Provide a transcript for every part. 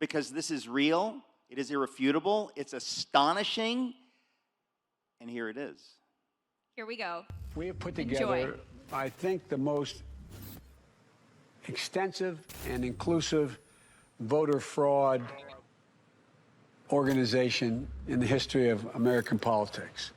because this is real, it is irrefutable, it's astonishing, and here it is. Here we go. We have put Enjoy. together, I think, the most extensive and inclusive voter fraud organization in the history of American politics.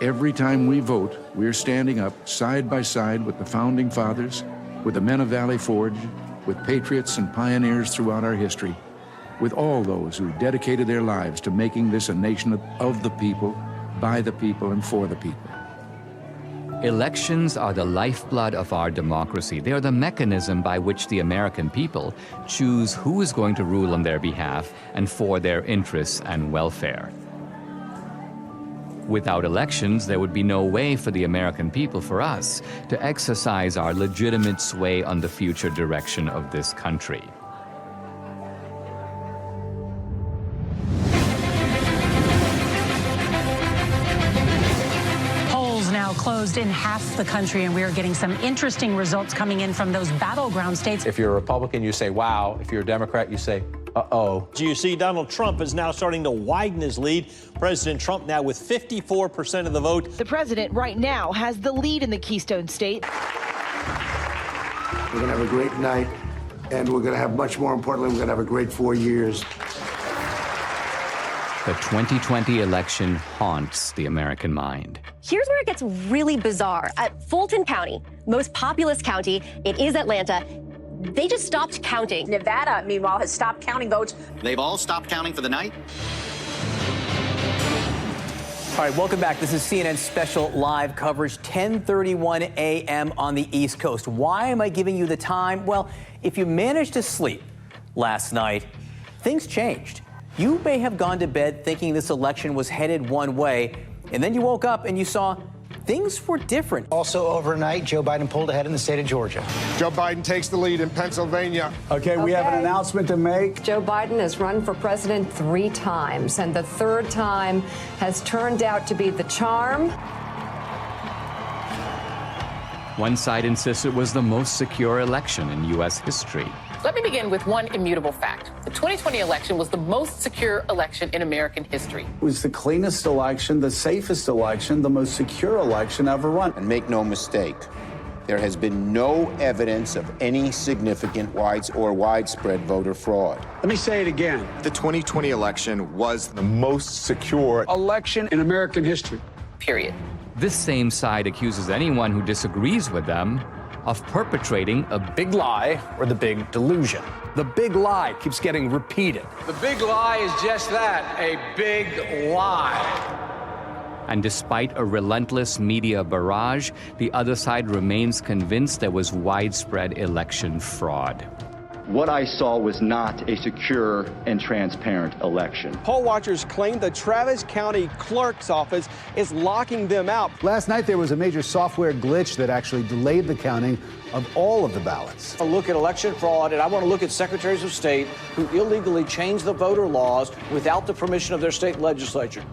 Every time we vote, we're standing up side by side with the Founding Fathers, with the men of Valley Forge, with patriots and pioneers throughout our history, with all those who dedicated their lives to making this a nation of the people, by the people, and for the people. Elections are the lifeblood of our democracy. They are the mechanism by which the American people choose who is going to rule on their behalf and for their interests and welfare. Without elections, there would be no way for the American people, for us, to exercise our legitimate sway on the future direction of this country. Polls now closed in half the country, and we are getting some interesting results coming in from those battleground states. If you're a Republican, you say, wow. If you're a Democrat, you say, uh-oh. You see, Donald Trump is now starting to widen his lead. President Trump now with 54% of the vote. The president right now has the lead in the Keystone State. We're going to have a great night, and we're going to have, much more importantly, we're going to have a great 4 years. The 2020 election haunts the American mind. Here's where it gets really bizarre. At Fulton County, most populous county, it is Atlanta, they just stopped counting. Nevada, meanwhile, has stopped counting votes. They've all stopped counting for the night. All right, welcome back. This is CNN's special live coverage, 10:31 a.m. on the East Coast. Why am I giving you the time? Well, if you managed to sleep last night, things changed. You may have gone to bed thinking this election was headed one way, and then you woke up and you saw things were different. Also overnight, Joe Biden pulled ahead in the state of Georgia. Joe Biden takes the lead in Pennsylvania. Okay, we have an announcement to make. Joe Biden has run for president 3 times, and the 3rd time has turned out to be the charm. One side insists it was the most secure election in U.S. history. Let me begin with one immutable fact. The 2020 election was the most secure election in American history. It was the cleanest election, the safest election, the most secure election ever run. And make no mistake, there has been no evidence of any significant widespread voter fraud. Let me say it again. The 2020 election was the most secure election in American history. Period. This same side accuses anyone who disagrees with them of perpetrating a big lie Or the big delusion. The big lie keeps getting repeated. The big lie is just that, a big lie. And despite a relentless media barrage, the other side remains convinced there was widespread election fraud. What I saw was not a secure and transparent election. Poll watchers claim the Travis County Clerk's office is locking them out. Last night, there was a major software glitch that actually delayed the counting of all of the ballots. A look at election fraud, and I want to look at secretaries of state who illegally changed the voter laws without the permission of their state legislature.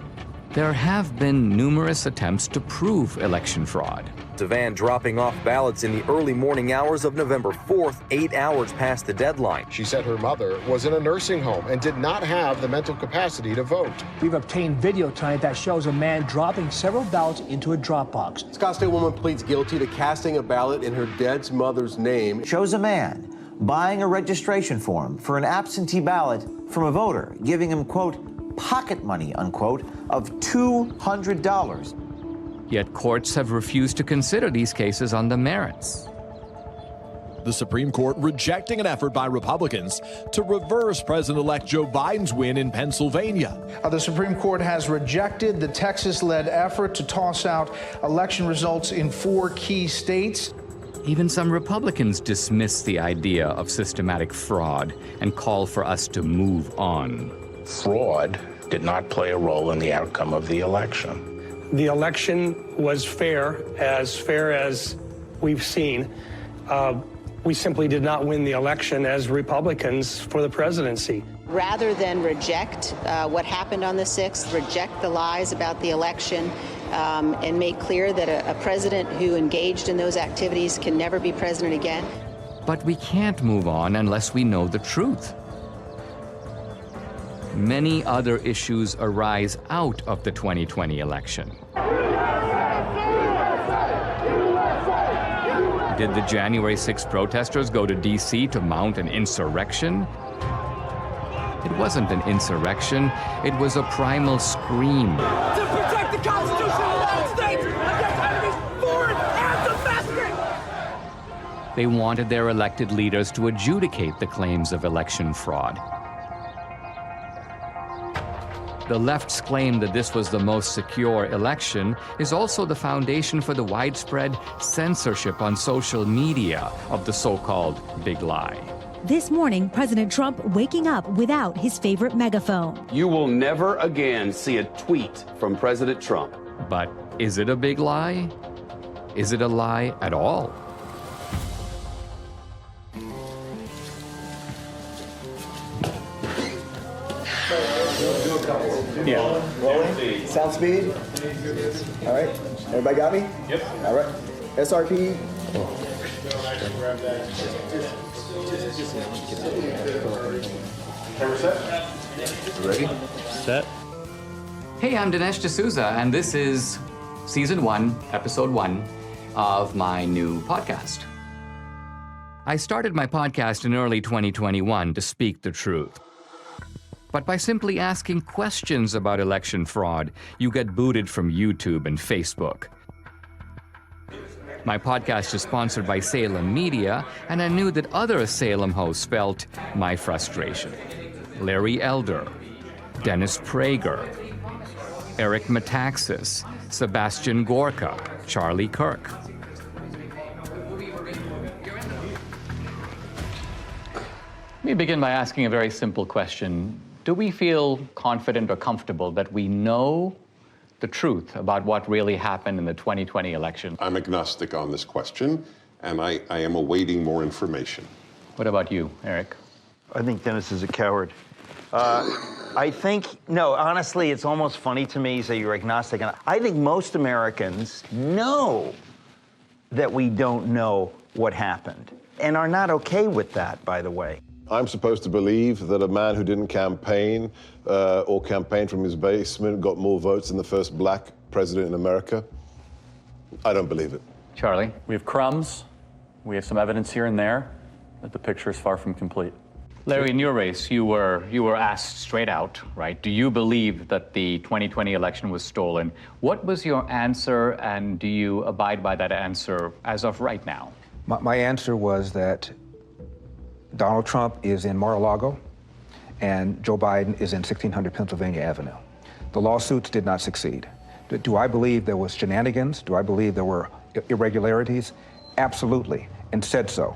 There have been numerous attempts to prove election fraud. A van dropping off ballots in the early morning hours of November 4th, 8 hours past the deadline. She said her mother was in a nursing home and did not have the mental capacity to vote. We've obtained video tonight that shows a man dropping several ballots into a drop box. Scottsdale woman pleads guilty to casting a ballot in her dead mother's name. Shows a man buying a registration form for an absentee ballot from a voter, giving him, quote, pocket money, unquote, of $200. Yet courts have refused to consider these cases on the merits. The Supreme Court rejecting an effort by Republicans to reverse President-elect Joe Biden's win in Pennsylvania. The Supreme Court has rejected the Texas-led effort to toss out election results in 4 key states. Even some Republicans dismiss the idea of systematic fraud and call for us to move on. Fraud did not play a role in the outcome of the election. The election was fair as we've seen. We simply did not win the election as Republicans for the presidency. Rather than reject what happened on the 6th, reject the lies about the election, and make clear that a president who engaged in those activities can never be president again. But we can't move on unless we know the truth. Many other issues arise out of the 2020 election. Did the January 6th protesters go to D.C. to mount an insurrection? It wasn't an insurrection, it was a primal scream. To protect the Constitution of the United States against enemies foreign and domestic! They wanted their elected leaders to adjudicate the claims of election fraud. The left's claim that this was the most secure election is also the foundation for the widespread censorship on social media of the so-called big lie. This morning, President Trump waking up without his favorite megaphone. You will never again see a tweet from President Trump. But is it a big lie? Is it a lie at all? Yeah. Rolling. Sound speed. All right. Everybody got me? Yep. All right. SRP. Camera set. Ready? Set. Hey, I'm Dinesh D'Souza, and this is Season 1, Episode 1 of my new podcast. I started my podcast in early 2021 to speak the truth. But by simply asking questions about election fraud, you get booted from YouTube and Facebook. My podcast is sponsored by Salem Media, and I knew that other Salem hosts felt my frustration. Larry Elder, Dennis Prager, Eric Metaxas, Sebastian Gorka, Charlie Kirk. Let me begin by asking a very simple question. Do we feel confident or comfortable that we know the truth about what really happened in the 2020 election? I'm agnostic on this question, and I am awaiting more information. What about you, Eric? I think Dennis is a coward. I think, no, honestly, it's almost funny to me that you're agnostic. And I think most Americans know that we don't know what happened and are not okay with that, by the way. I'm supposed to believe that a man who didn't campaign or campaign from his basement got more votes than the first black president in America? I don't believe it. Charlie? We have crumbs. We have some evidence here and there that the picture is far from complete. Larry, in your race, you were asked straight out, right? Do you believe that the 2020 election was stolen? What was your answer, and do you abide by that answer as of right now? My answer was that Donald Trump is in Mar-a-Lago, and Joe Biden is in 1600 Pennsylvania Avenue. The lawsuits did not succeed. Do I believe there was shenanigans? Do I believe there were irregularities? Absolutely, and said so.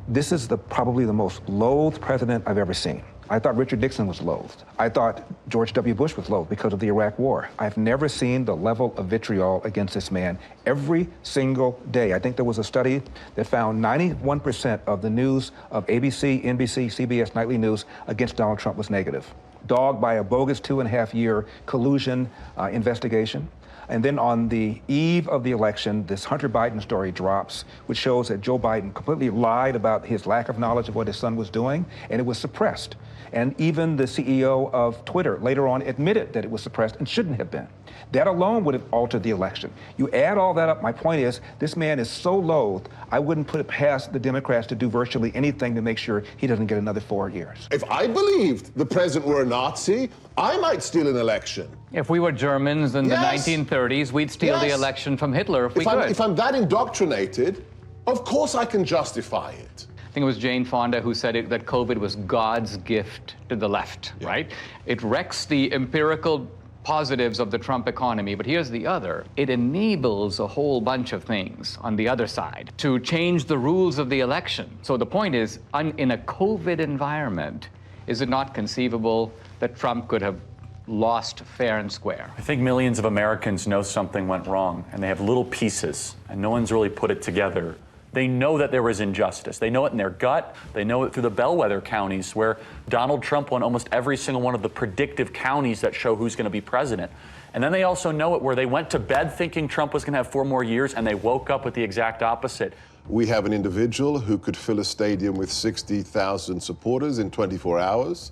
This is probably the most loathed president I've ever seen. I thought Richard Nixon was loathed. I thought George W. Bush was loathed because of the Iraq War. I've never seen the level of vitriol against this man every single day. I think there was a study that found 91% of the news of ABC, NBC, CBS nightly news against Donald Trump was negative, dogged by a bogus 2.5-year collusion investigation. And then on the eve of the election, this Hunter Biden story drops, which shows that Joe Biden completely lied about his lack of knowledge of what his son was doing, and it was suppressed. And even the CEO of Twitter later on admitted that it was suppressed and shouldn't have been. That alone would have altered the election. You add all that up, my point is, this man is so loathed, I wouldn't put it past the Democrats to do virtually anything to make sure he doesn't get another 4 years. If I believed the president were a Nazi, I might steal an election. If we were Germans in Yes. the 1930s, we'd steal the Yes. election from Hitler if we could. If I'm that indoctrinated, of course I can justify it. I think it was Jane Fonda who said that COVID was God's gift to the left, right? It wrecks the empirical positives of the Trump economy, but here's the other. It enables a whole bunch of things on the other side to change the rules of the election. So the point is, in a COVID environment, is it not conceivable that Trump could have lost fair and square? I think millions of Americans know something went wrong, and they have little pieces, and no one's really put it together. They know that there was injustice. They know it in their gut. They know it through the bellwether counties where Donald Trump won almost every single one of the predictive counties that show who's going to be president. And then they also know it where they went to bed thinking Trump was going to have 4 more years, and they woke up with the exact opposite. We have an individual who could fill a stadium with 60,000 supporters in 24 hours.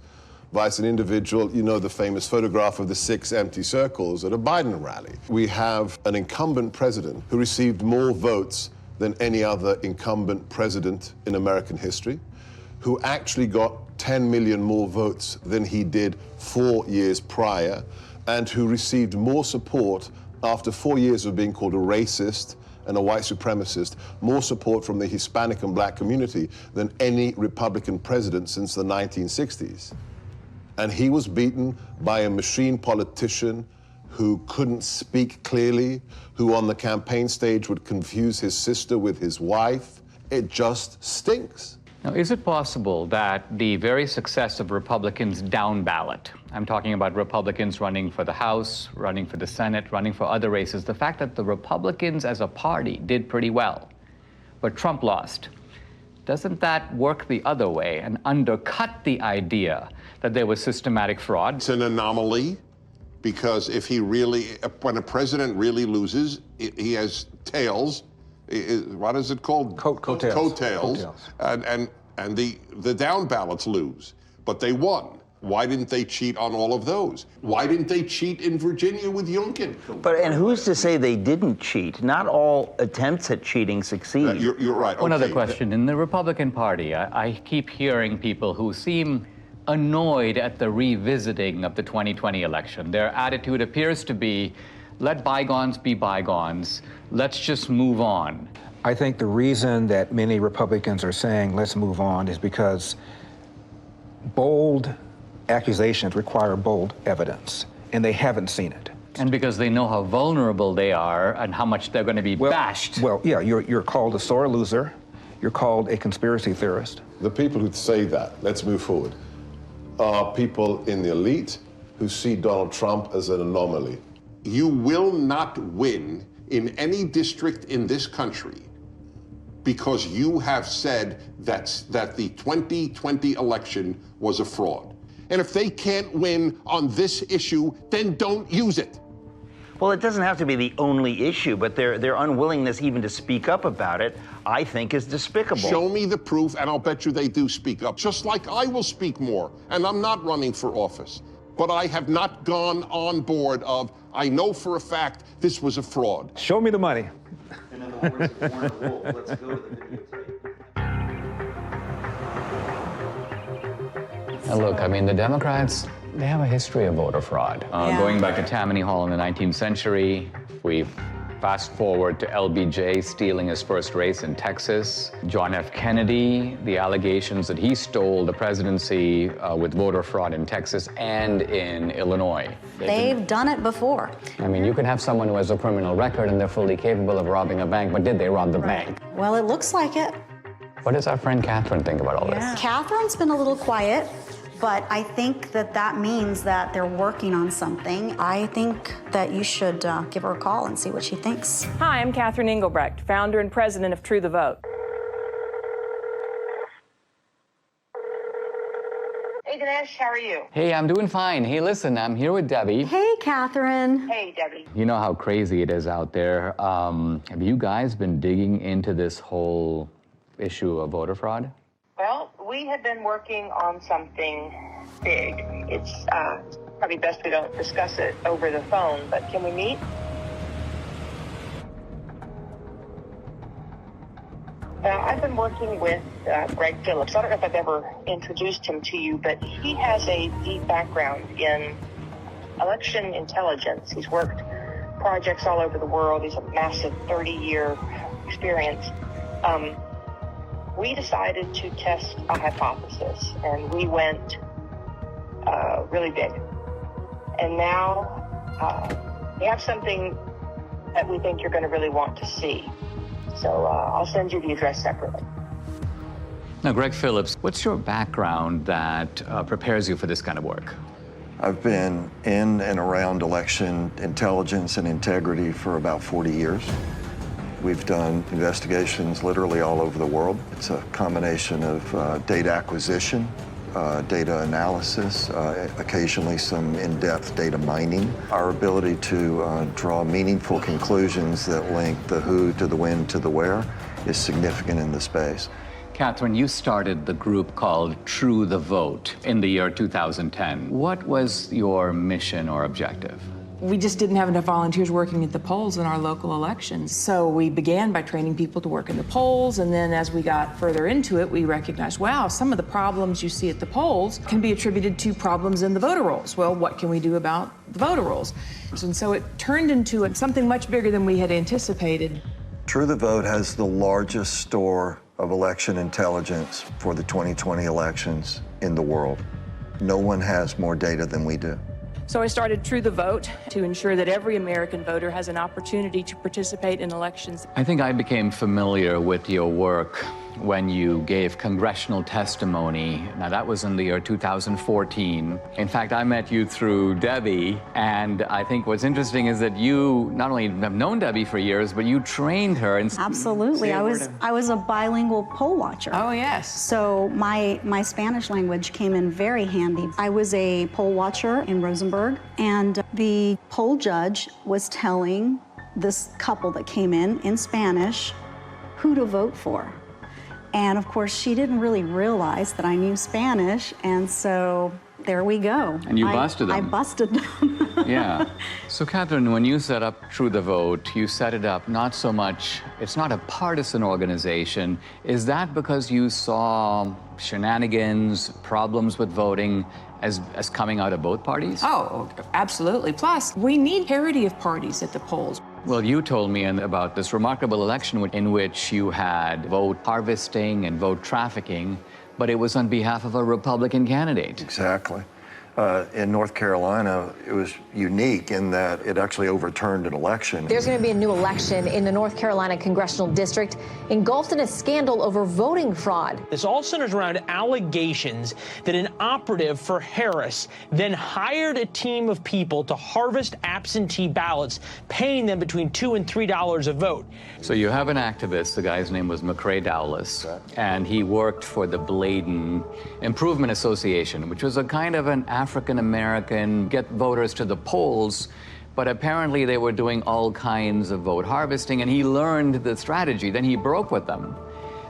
Vice an individual, you know the famous photograph of the 6 empty circles at a Biden rally. We have an incumbent president who received more votes than any other incumbent president in American history, who actually got 10 million more votes than he did 4 years prior, and who received more support after 4 years of being called a racist and a white supremacist, more support from the Hispanic and black community than any Republican president since the 1960s. And he was beaten by a machine politician who couldn't speak clearly, who on the campaign stage would confuse his sister with his wife. It just stinks. Now, is it possible that the very success of Republicans down ballot, I'm talking about Republicans running for the House, running for the Senate, running for other races, the fact that the Republicans as a party did pretty well, but Trump lost, doesn't that work the other way and undercut the idea that there was systematic fraud? It's an anomaly. Because if he really, when a president really loses, he has tails. What is it called? Coattails. Coattails. And the down ballots lose. But they won. Why didn't they cheat on all of those? Why didn't they cheat in Virginia with Youngkin? And who's to say they didn't cheat? Not all attempts at cheating succeed. You're right. One other Okay. question. In the Republican Party, I keep hearing people who seem annoyed at the revisiting of the 2020 election. Their attitude appears to be, let bygones be bygones. Let's just move on. I think the reason that many Republicans are saying let's move on is because bold accusations require bold evidence, and they haven't seen it. And because they know how vulnerable they are and how much they're going to be bashed. Well, yeah, you're called a sore loser. You're called a conspiracy theorist. The people who say that, let's move forward, are people in the elite who see Donald Trump as an anomaly. You will not win in any district in this country because you have said that the 2020 election was a fraud. And if they can't win on this issue, then don't use it. Well, it doesn't have to be the only issue, but their unwillingness even to speak up about it, I think, is despicable. Show me the proof, and I'll bet you they do speak up, just like I will speak more. And I'm not running for office. But I have not gone on board of, I know for a fact this was a fraud. Show me the money. In other words, Warner Wolf, let's go to the videotape. Now look, I mean, the Democrats, they have a history of voter fraud. Going back to Tammany Hall in the 19th century, we fast forward to LBJ stealing his first race in Texas, John F. Kennedy, the allegations that he stole the presidency with voter fraud in Texas and in Illinois. They've done it before. I mean, you can have someone who has a criminal record and they're fully capable of robbing a bank, but did they rob the bank? Well, it looks like it. What does our friend Catherine think about all this? Catherine's been a little quiet, but I think that means that they're working on something. I think that you should give her a call and see what she thinks. Hi, I'm Catherine Engelbrecht, founder and president of True the Vote. Hey, Dinesh, how are you? Hey, I'm doing fine. Hey, listen, I'm here with Debbie. Hey, Catherine. Hey, Debbie. You know how crazy it is out there. Have you guys been digging into this whole issue of voter fraud? Well, we have been working on something big. It's probably best we don't discuss it over the phone, but can we meet? I've been working with Greg Phillips. I don't know if I've ever introduced him to you, but he has a deep background in election intelligence. He's worked projects all over the world. He's a massive 30-year experience. We decided to test a hypothesis, and we went really big. And now we have something that we think you're going to really want to see. So I'll send you the address separately. Now, Greg Phillips, what's your background that prepares you for this kind of work? I've been in and around election intelligence and integrity for about 40 years. We've done investigations literally all over the world. It's a combination of data acquisition, data analysis, occasionally some in-depth data mining. Our ability to draw meaningful conclusions that link the who to the when to the where is significant in the space. Catherine, you started the group called True the Vote in the year 2010. What was your mission or objective? We just didn't have enough volunteers working at the polls in our local elections. So we began by training people to work in the polls, and then as we got further into it, we recognized, wow, some of the problems you see at the polls can be attributed to problems in the voter rolls. Well, what can we do about the voter rolls? And so it turned into something much bigger than we had anticipated. True the Vote has the largest store of election intelligence for the 2020 elections in the world. No one has more data than we do. So I started True the Vote to ensure that every American voter has an opportunity to participate in elections. I think I became familiar with your work when you gave congressional testimony. Now, that was in the year 2014. In fact, I met you through Debbie, and I think what's interesting is that you not only have known Debbie for years, but you trained her. And Absolutely. I was a bilingual poll watcher. Oh, yes. So my Spanish language came in very handy. I was a poll watcher in Rosenberg, and the poll judge was telling this couple that came in Spanish who to vote for. And of course, she didn't really realize that I knew Spanish, and so there we go. And you busted them. I busted them. Yeah. So, Catherine, when you set up True the Vote, you set it up not so much, it's not a partisan organization. Is that because you saw shenanigans, problems with voting as coming out of both parties? Oh, absolutely. Plus, we need parity of parties at the polls. Well, you told me about this remarkable election in which you had vote harvesting and vote trafficking, but it was on behalf of a Republican candidate. Exactly. In North Carolina, it was unique in that it actually overturned an election. There's going to be a new election in the North Carolina congressional district engulfed in a scandal over voting fraud. This all centers around allegations that an operative for Harris then hired a team of people to harvest absentee ballots, paying them between $2 and $3 a vote. So you have an activist, the guy's name was McCrae Dowless, and he worked for the Bladen Improvement Association, which was a kind of an African-American, get voters to the polls, but apparently they were doing all kinds of vote harvesting, and he learned the strategy. Then he broke with them,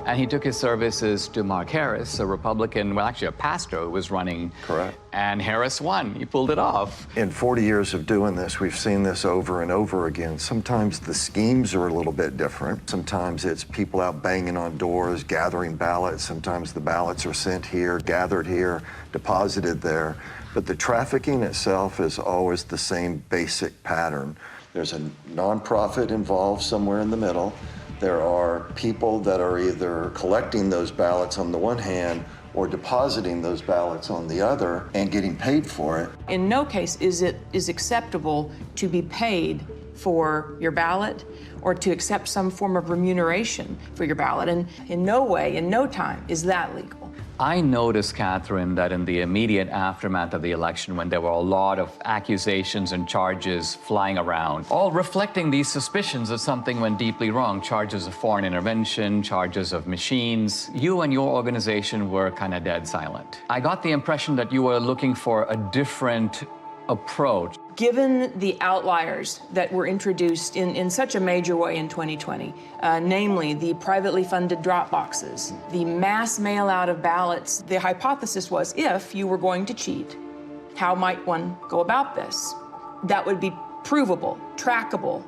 and he took his services to Mark Harris, a Republican, well, actually a pastor who was running. Correct. And Harris won. He pulled it off. In 40 years of doing this, we've seen this over and over again. Sometimes the schemes are a little bit different. Sometimes it's people out banging on doors, gathering ballots. Sometimes the ballots are sent here, gathered here, deposited there. But the trafficking itself is always the same basic pattern. There's a nonprofit involved somewhere in the middle. There are people that are either collecting those ballots on the one hand or depositing those ballots on the other and getting paid for it. In no case is it acceptable to be paid for your ballot or to accept some form of remuneration for your ballot. And in no way, in no time, is that legal. I noticed, Catherine, that in the immediate aftermath of the election, when there were a lot of accusations and charges flying around, all reflecting these suspicions that something went deeply wrong, charges of foreign intervention, charges of machines, you and your organization were kind of dead silent. I got the impression that you were looking for a different approach. Given the outliers that were introduced in such a major way in 2020, namely the privately funded drop boxes, the mass mail out of ballots, the hypothesis was if you were going to cheat, how might one go about this? That would be provable, trackable,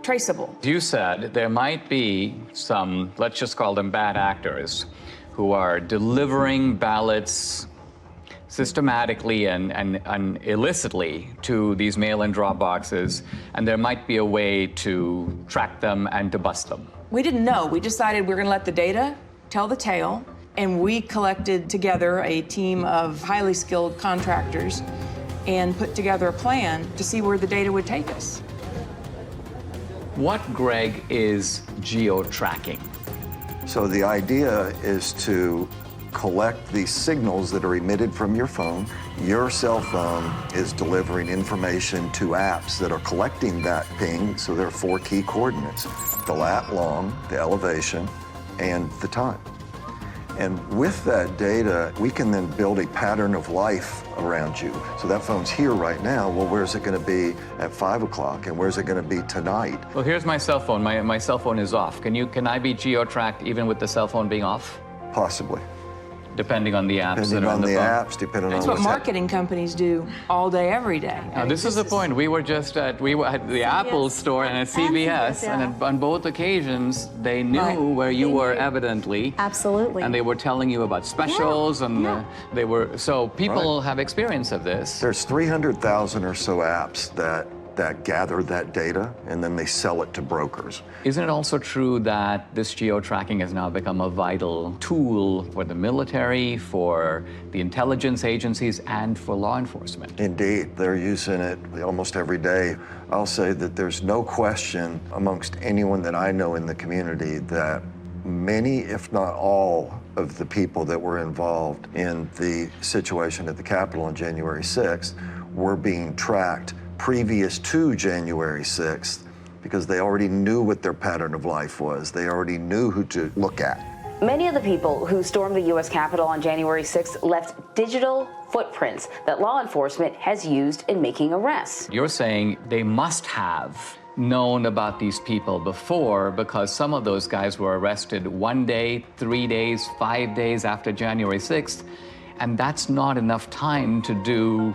traceable. You said there might be some, let's just call them bad actors, who are delivering ballots systematically and illicitly to these mail-in drop boxes, and there might be a way to track them and to bust them. We didn't know. We decided we're going to let the data tell the tale, and we collected together a team of highly skilled contractors and put together a plan to see where the data would take us. What, Greg, is geo-tracking? So the idea is to collect the signals that are emitted from your phone. Your cell phone is delivering information to apps that are collecting that ping. So there are 4 key coordinates: the lat long, the elevation, and the time. And with that data, we can then build a pattern of life around you. So that phone's here right now. Well, where's it going to be at 5 o'clock? And where's it going to be tonight? Well, here's my cell phone. My cell phone is off. Can I be geo-tracked even with the cell phone being off? Possibly. Depending on the apps that are on the phone. Apps, depending on That's what marketing companies do all day, every day. Now, this is the point. We were at the Apple store and at CVS, and on both occasions, they knew where you were evidently. Absolutely. And they were telling you about specials, so people have experience of this. There's 300,000 or so apps that gather that data, and then they sell it to brokers. Isn't it also true that this geo-tracking has now become a vital tool for the military, for the intelligence agencies, and for law enforcement? Indeed, they're using it almost every day. I'll say that there's no question amongst anyone that I know in the community that many, if not all, of the people that were involved in the situation at the Capitol on January 6th were being tracked previous to January 6th because they already knew what their pattern of life was. They already knew who to look at. Many of the people who stormed the U.S. Capitol on January 6th left digital footprints that law enforcement has used in making arrests. You're saying they must have known about these people before because some of those guys were arrested 1 day, 3 days, 5 days after January 6th, and that's not enough time to do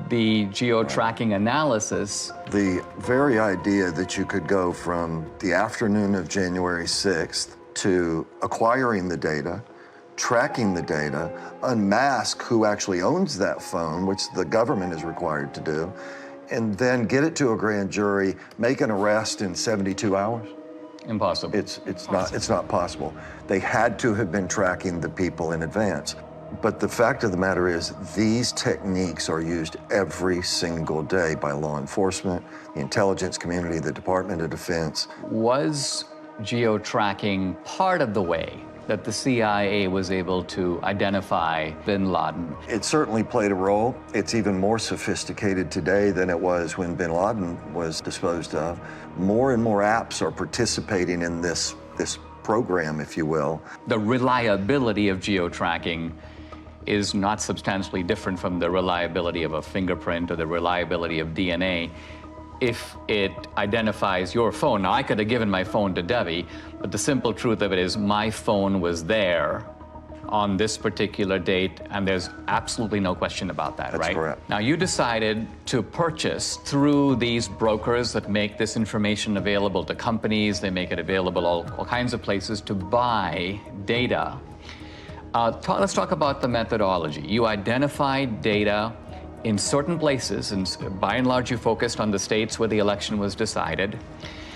the geo-tracking analysis. The very idea that you could go from the afternoon of January 6th to acquiring the data, tracking the data, unmask who actually owns that phone, which the government is required to do, and then get it to a grand jury, make an arrest in 72 hours? Impossible. It's not possible. They had to have been tracking the people in advance. But the fact of the matter is, these techniques are used every single day by law enforcement, the intelligence community, the Department of Defense. Was geo-tracking part of the way that the CIA was able to identify bin Laden? It certainly played a role. It's even more sophisticated today than it was when bin Laden was disposed of. More and more apps are participating in this program, if you will. The reliability of geo-tracking is not substantially different from the reliability of a fingerprint or the reliability of DNA. If it identifies your phone, now I could have given my phone to Debbie, but the simple truth of it is my phone was there on this particular date, and there's absolutely no question about that, right? That's correct. Now, you decided to purchase through these brokers that make this information available to companies, they make it available all kinds of places to buy data. Let's talk about the methodology. You identified data in certain places, and by and large, you focused on the states where the election was decided.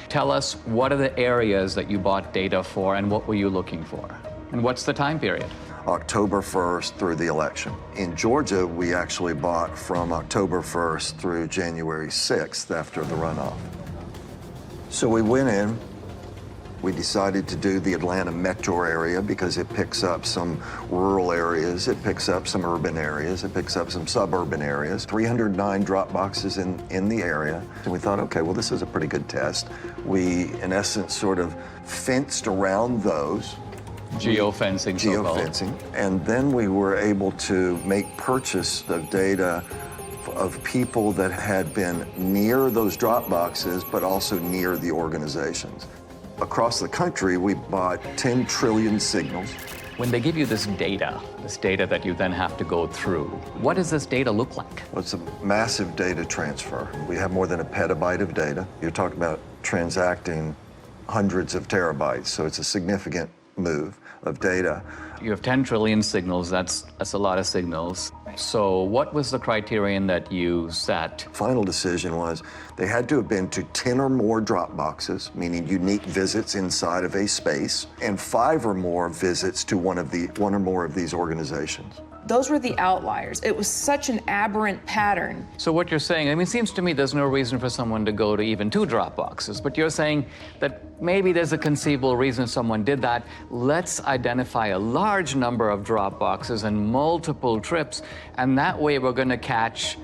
Tell us, what are the areas that you bought data for, and what were you looking for? And what's the time period? October 1st through the election. In Georgia, we actually bought from October 1st through January 6th after the runoff. So we went in. We decided to do the Atlanta metro area because it picks up some rural areas, it picks up some urban areas, it picks up some suburban areas. 309 drop boxes in the area. And we thought, okay, well, this is a pretty good test. We, in essence, sort of fenced around those. Geofencing, so-called. Geofencing. And then we were able to make purchase of data of people that had been near those drop boxes, but also near the organizations. Across the country, we bought 10 trillion signals. When they give you this data that you then have to go through, what does this data look like? Well, it's a massive data transfer. We have more than a petabyte of data. You're talking about transacting hundreds of terabytes, so it's a significant move of data. You have 10 trillion signals, that's a lot of signals. So what was the criterion that you set? Final decision was they had to have been to 10 or more drop boxes, meaning unique visits inside of a space, and 5 or more visits to one or more of these organizations. Those were the outliers. It was such an aberrant pattern. So what you're saying, I mean, it seems to me there's no reason for someone to go to even 2 drop boxes, but you're saying that maybe there's a conceivable reason someone did that. Let's identify a large number of drop boxes and multiple trips, and that way we're going to catch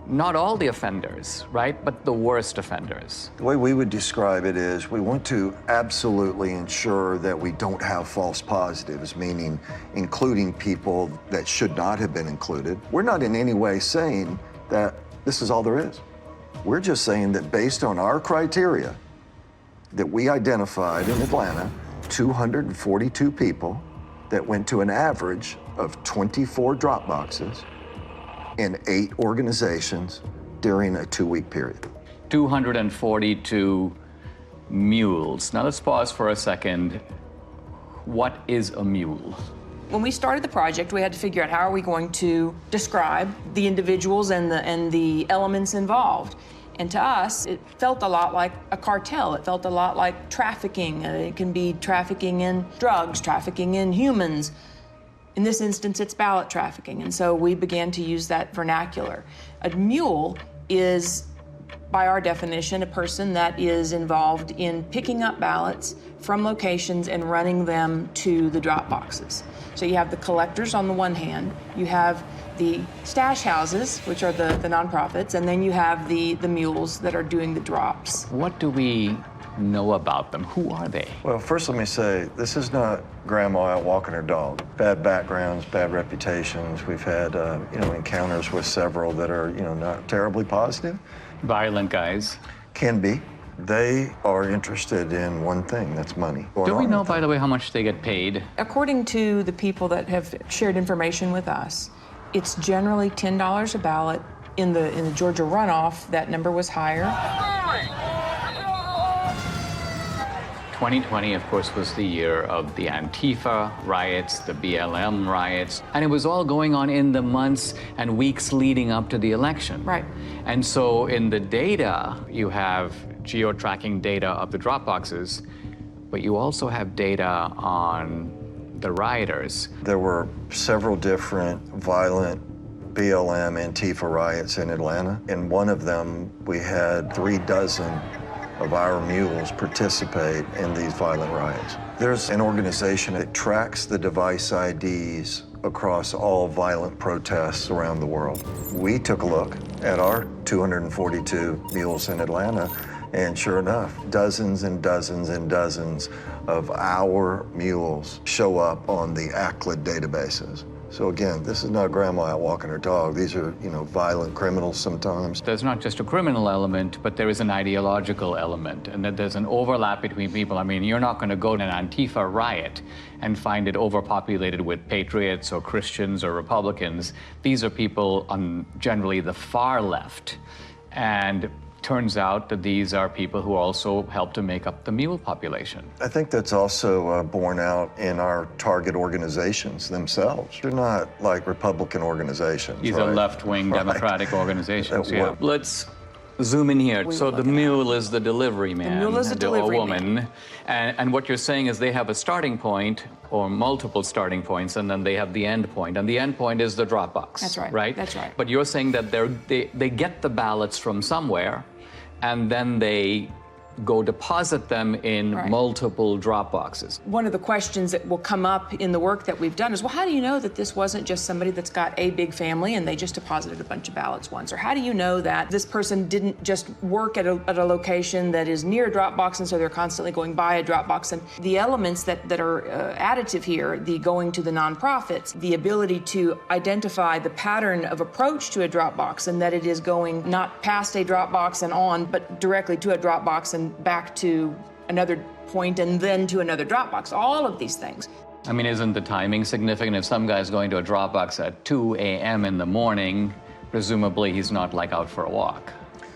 not all the offenders, right, but the worst offenders. The way we would describe it is we want to absolutely ensure that we don't have false positives, meaning including people that should not have been included. We're not in any way saying that this is all there is. We're just saying that based on our criteria that we identified in Atlanta, 242 people that went to an average of 24 drop boxes in 8 organizations during a 2-week period. 242 mules. Now let's pause for a second. What is a mule? When we started the project, we had to figure out how are we going to describe the individuals and the elements involved. And to us, it felt a lot like a cartel. It felt a lot like trafficking. It can be trafficking in drugs, trafficking in humans. In this instance, it's ballot trafficking, and so we began to use that vernacular. A mule is, by our definition, a person that is involved in picking up ballots from locations and running them to the drop boxes. So you have the collectors on the one hand, you have the stash houses, which are the nonprofits, and then you have the mules that are doing the drops. What do we know about them? Who are they? Well, first let me say, this is not grandma out walking her dog. Bad backgrounds, bad reputations. We've had, encounters with several that are, not terribly positive. Violent guys. Can be. They are interested in one thing, that's money. Do we know, by the way, how much they get paid? According to the people that have shared information with us, it's generally $10 a ballot. In the Georgia runoff, that number was higher. 2020, of course, was the year of the Antifa riots, the BLM riots, and it was all going on in the months and weeks leading up to the election. Right. And so in the data, you have geo-tracking data of the drop boxes, but you also have data on the rioters. There were several different violent BLM Antifa riots in Atlanta. In one of them, we had 36 of our mules participate in these violent riots. There's an organization that tracks the device IDs across all violent protests around the world. We took a look at our 242 mules in Atlanta, and sure enough, dozens and dozens and dozens of our mules show up on the ACLID databases. So again, this is not grandma out walking her dog. These are, violent criminals sometimes. There's not just a criminal element, but there is an ideological element, and that there's an overlap between people. I mean, you're not going to go to an Antifa riot and find it overpopulated with patriots or Christians or Republicans. These are people on generally the far left. And turns out that these are people who also help to make up the mule population. I think that's also borne out in our target organizations themselves. They're not like Republican organizations. These are left-wing Democratic organizations. Yeah. Let's zoom in here. So the mule is the delivery man. The mule is the delivery woman. man. And what you're saying is they have a starting point or multiple starting points, and then they have the end point. And the end point is the drop box. That's right. Right? That's right. But you're saying that they get the ballots from somewhere, and then they go deposit them in multiple drop boxes. One of the questions that will come up in the work that we've done is, well, how do you know that this wasn't just somebody that's got a big family and they just deposited a bunch of ballots once? Or how do you know that this person didn't just work at a location that is near a drop box and so they're constantly going by a drop box? And the elements that are additive here, the going to the nonprofits, the ability to identify the pattern of approach to a drop box, and that it is going not past a drop box and on, but directly to a drop box and back to another point and then to another drop box. All of these things. I mean, isn't the timing significant? If some guy's going to a drop box at 2 a.m. in the morning, presumably he's not like out for a walk.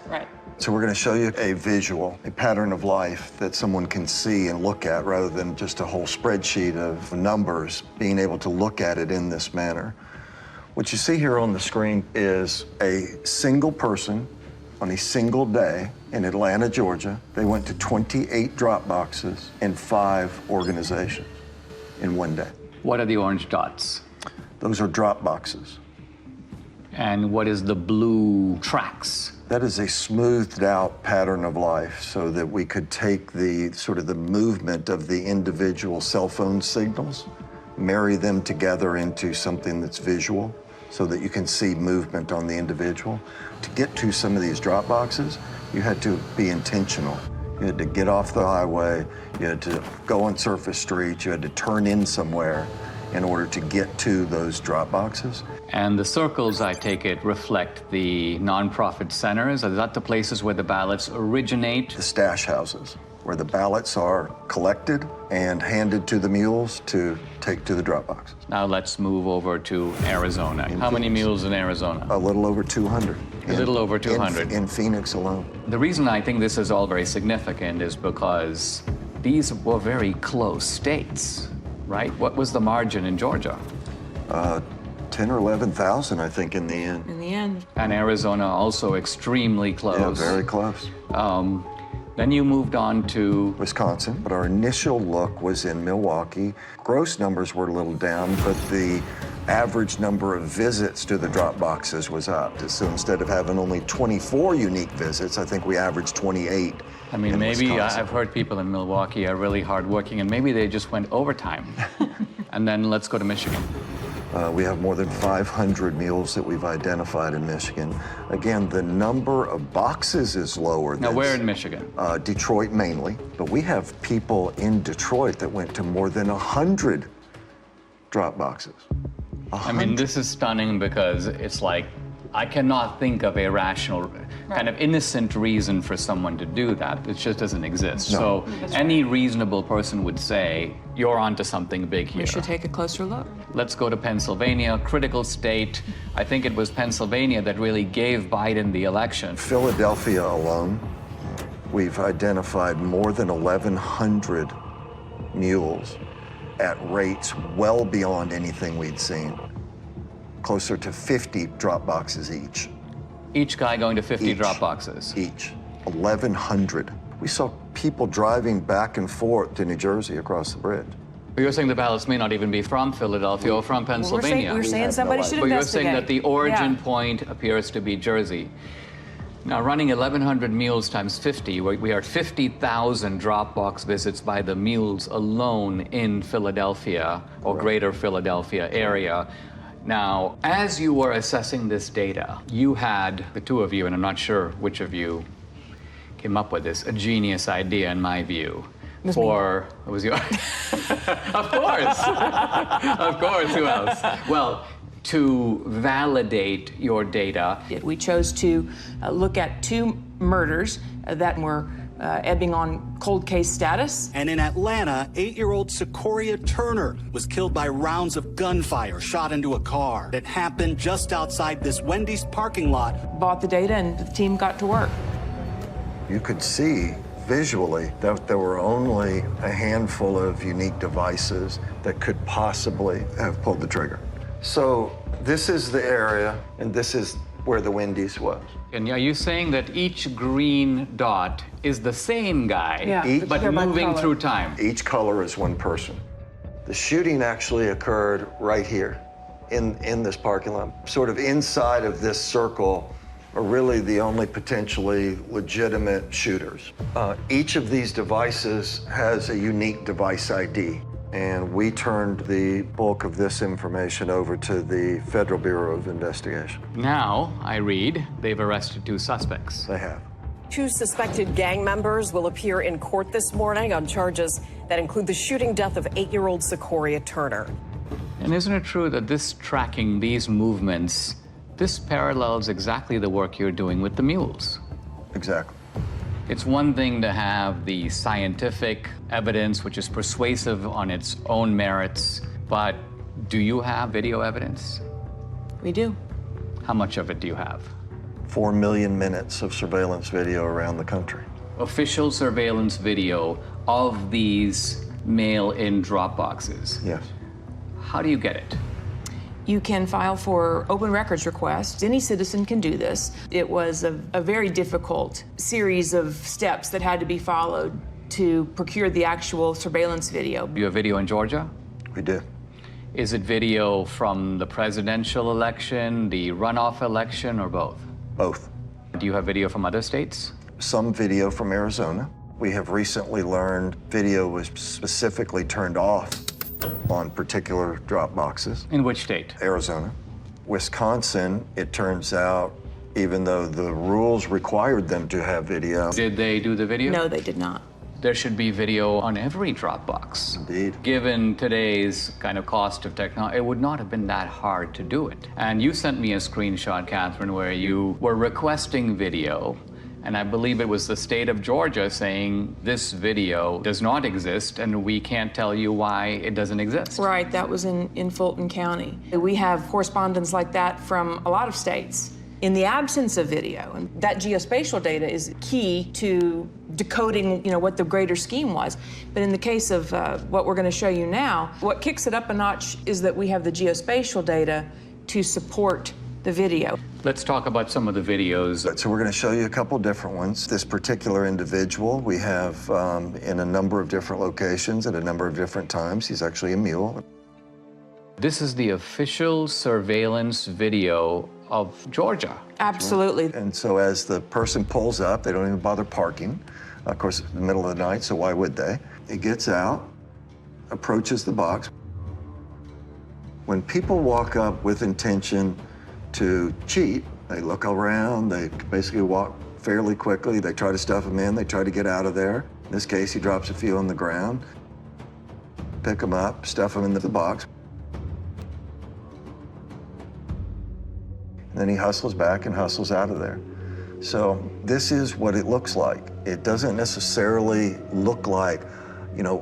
Right. So we're going to show you a visual, a pattern of life that someone can see and look at rather than just a whole spreadsheet of numbers, being able to look at it in this manner. What you see here on the screen is a single person on a single day in Atlanta, Georgia. They went to 28 drop boxes in 5 organizations in one day. What are the orange dots? Those are drop boxes. And what is the blue tracks? That is a smoothed out pattern of life so that we could take the sort of the movement of the individual cell phone signals, marry them together into something that's visual so that you can see movement on the individual. To get to some of these drop boxes, you had to be intentional. You had to get off the highway, you had to go on surface streets, you had to turn in somewhere in order to get to those drop boxes. And the circles, I take it, reflect the nonprofit centers. Are that the places where the ballots originate? The stash houses, where the ballots are collected and handed to the mules to take to the drop boxes. Now let's move over to Arizona. How many mules in Arizona? A little over 200. A little over 200. In Phoenix alone. The reason I think this is all very significant is because these were very close states, right? What was the margin in Georgia? 10 or 11,000, I think, in the end. In the end. And Arizona also extremely close. Yeah, very close. Then you moved on to Wisconsin, but our initial look was in Milwaukee. Gross numbers were a little down, but the average number of visits to the drop boxes was up. So instead of having only 24 unique visits, I think we averaged 28. I mean, maybe Wisconsin. I've heard people in Milwaukee are really hardworking, and maybe they just went overtime. And then let's go to Michigan. We have more than 500 mules that we've identified in Michigan. Again, the number of boxes is lower. Now, where in Michigan? Detroit mainly, but we have people in Detroit that went to more than 100 drop boxes. I mean, this is stunning because it's like, I cannot think of a rational, kind of innocent reason for someone to do that. It just doesn't exist. No. So any reasonable person would say, you're onto something big here. We should take a closer look. Let's go to Pennsylvania, critical state. I think it was Pennsylvania that really gave Biden the election. Philadelphia alone, we've identified more than 1,100 mules at rates well beyond anything we'd seen. Closer to 50 drop boxes each. Each guy going to 50 drop boxes? Each. 1,100. We saw people driving back and forth to New Jersey across the bridge. But you're saying the ballots may not even be from Philadelphia or from Pennsylvania. We're saying somebody should But investigate. you're saying that the origin point appears to be Jersey. Now, running 1,100 mules times 50, we are at 50,000 drop box visits by the mules alone in Philadelphia or greater Philadelphia area. Now, as you were assessing this data, you had, the two of you, and I'm not sure which of you came up with this, a genius idea in my view. It was yours? Of course. Of course, who else? Well, to validate your data. We chose to look at 2 murders that were ebbing on cold case status. And in Atlanta, 8-year-old Secoria Turner was killed by rounds of gunfire shot into a car. It happened just outside this Wendy's parking lot. Bought the data and the team got to work. You could see visually that there were only a handful of unique devices that could possibly have pulled the trigger. So this is the area, and this is where the Wendy's was. And are you saying that each green dot is the same guy, but moving through time? Each color is one person. The shooting actually occurred right here in this parking lot, sort of inside of this circle are really the only potentially legitimate shooters. Each of these devices has a unique device ID, and we turned the bulk of this information over to the Federal Bureau of Investigation. Now, I read, they've arrested 2 suspects. They have. 2 suspected gang members will appear in court this morning on charges that include the shooting death of 8-year-old Secoria Turner. And isn't it true that this tracking these movements, this parallels exactly the work you're doing with the mules? Exactly. It's one thing to have the scientific evidence, which is persuasive on its own merits, but do you have video evidence? We do. How much of it do you have? 4 million minutes of surveillance video around the country. Official surveillance video of these mail-in drop boxes. Yes. How do you get it? You can file for open records requests. Any citizen can do this. It was a very difficult series of steps that had to be followed to procure the actual surveillance video. Do you have video in Georgia? We do. Is it video from the presidential election, the runoff election, or both? Both. Do you have video from other states? Some video from Arizona. We have recently learned video was specifically turned off on particular drop boxes. In which state? Arizona. Wisconsin, it turns out, even though the rules required them to have video. Did they do the video? No, they did not. There should be video on every drop box. Indeed. Given today's kind of cost of technology, it would not have been that hard to do it. And you sent me a screenshot, Catherine, where you were requesting video, and I believe it was the state of Georgia saying this video does not exist and we can't tell you why it doesn't exist. Right, that was in Fulton County. We have correspondence like that from a lot of states. In the absence of video, and that geospatial data is key to decoding, what the greater scheme was. But in the case of what we're going to show you now, what kicks it up a notch is that we have the geospatial data to support the video. Let's talk about some of the videos. So we're going to show you a couple different ones. This particular individual we have in a number of different locations at a number of different times. He's actually a mule. This is the official surveillance video of Georgia. Absolutely. And so as the person pulls up, they don't even bother parking. Of course, it's the middle of the night, so why would they? He gets out, approaches the box. When people walk up with intention to cheat, they look around, they basically walk fairly quickly, they try to stuff them in, they try to get out of there. In this case, he drops a few on the ground, pick them up, stuff them into the box. And then he hustles back and hustles out of there. So this is what it looks like. It doesn't necessarily look like,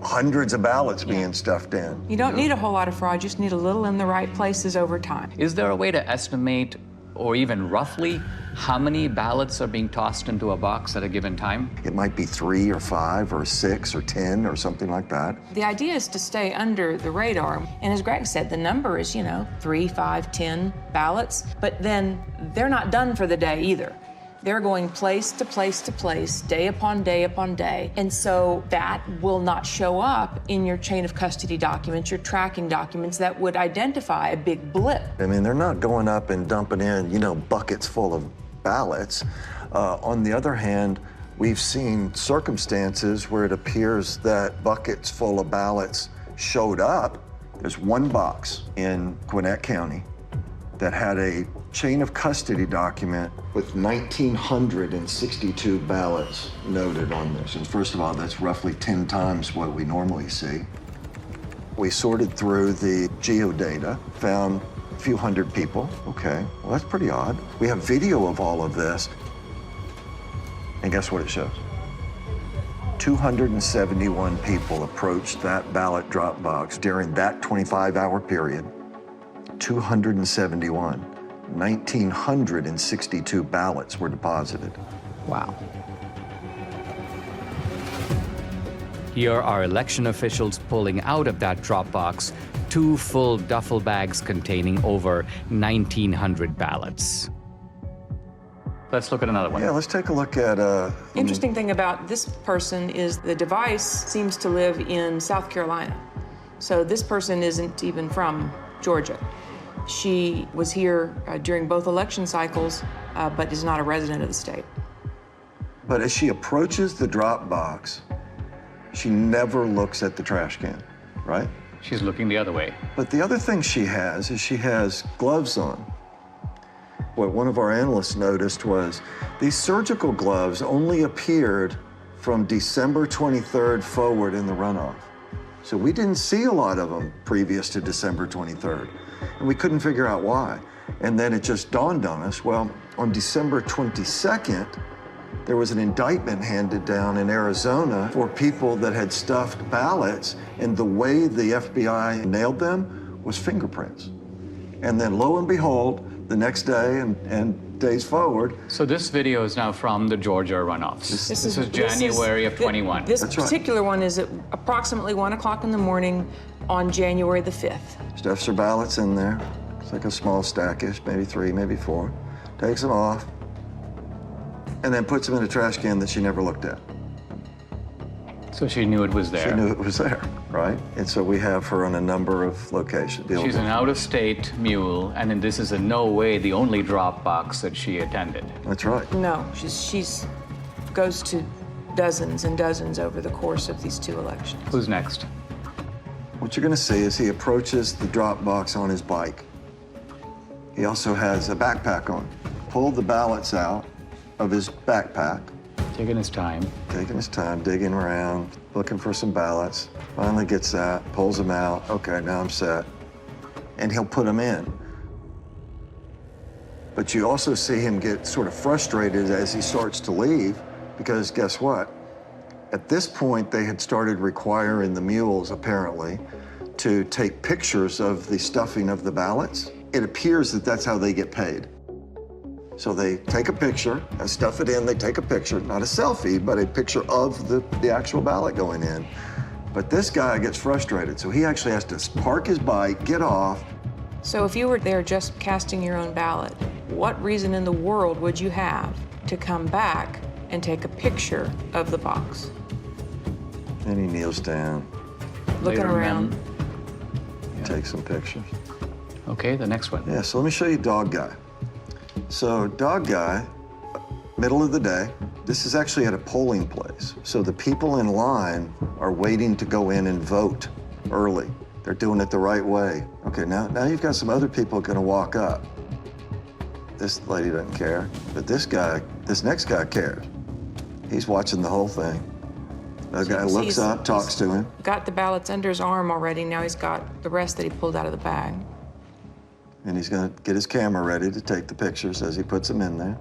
hundreds of ballots being stuffed in. You don't need a whole lot of fraud, you just need a little in the right places over time. Is there a way to estimate, or even roughly, how many ballots are being tossed into a box at a given time? It might be 3 or 5 or 6 or 10 or something like that. The idea is to stay under the radar. And as Greg said, the number is, 3, 5, 10 ballots. But then they're not done for the day either. They're going place to place to place, day upon day upon day. And so that will not show up in your chain of custody documents, your tracking documents that would identify a big blip. I mean, they're not going up and dumping in, buckets full of ballots. On the other hand, we've seen circumstances where it appears that buckets full of ballots showed up. There's one box in Gwinnett County that had a chain of custody document with 1,962 ballots noted on this. And first of all, that's roughly 10 times what we normally see. We sorted through the geodata, found a few hundred people. Okay, well, that's pretty odd. We have video of all of this. And guess what it shows? 271 people approached that ballot drop box during that 25-hour period. 271. 1,962 ballots were deposited. Wow. Here are election officials pulling out of that drop box 2 full duffel bags containing over 1,900 ballots. Let's look at another one. Yeah, let's take a look at... Interesting thing about this person is the device seems to live in South Carolina. So this person isn't even from Georgia. She was here during both election cycles but is not a resident of the state. But as she approaches the drop box, she never looks at the trash can, right? She's looking the other way. But the other thing she has is she has gloves on. What one of our analysts noticed was these surgical gloves only appeared from December 23rd forward in the runoff. So we didn't see a lot of them previous to December 23rd, and we couldn't figure out why. And then it just dawned on us, well, on December 22nd, there was an indictment handed down in Arizona for people that had stuffed ballots, and the way the FBI nailed them was fingerprints. And then lo and behold, the next day and days forward. So this video is now from the Georgia runoffs. This is January of 21. This particular one is at approximately 1 o'clock in the morning on January the 5th. Stuffs her ballots in there. It's like a small stackish, maybe 3, maybe 4. Takes them off, and then puts them in a trash can that she never looked at. So she knew it was there. She knew it was there, right? And so we have her on a number of locations. She's an out-of-state mule, and this is in no way the only drop box that she attended. That's right. No, she's goes to dozens and dozens over the course of these 2 elections. Who's next? What you're going to see is he approaches the drop box on his bike. He also has a backpack on. Pulled the ballots out of his backpack. Taking his time. Taking his time, digging around, looking for some ballots. Finally gets that, pulls them out. Okay, now I'm set. And he'll put them in. But you also see him get sort of frustrated as he starts to leave, because guess what? At this point, they had started requiring the mules, apparently, to take pictures of the stuffing of the ballots. It appears that that's how they get paid. So they take a picture, stuff it in, they take a picture, not a selfie, but a picture of the actual ballot going in. But this guy gets frustrated, so he actually has to park his bike, get off. So if you were there just casting your own ballot, what reason in the world would you have to come back and take a picture of the box? And he kneels down. Looking around. Take some pictures. Okay, the next one. Yeah, so let me show you Dog Guy. So Dog Guy, middle of the day, this is actually at a polling place. So the people in line are waiting to go in and vote early. They're doing it the right way. Okay, now you've got some other people gonna walk up. This lady doesn't care, but this next guy cares. He's watching the whole thing. The guy looks up, talks to him. Got the ballots under his arm already. Now he's got the rest that he pulled out of the bag. And he's gonna get his camera ready to take the pictures as he puts them in there.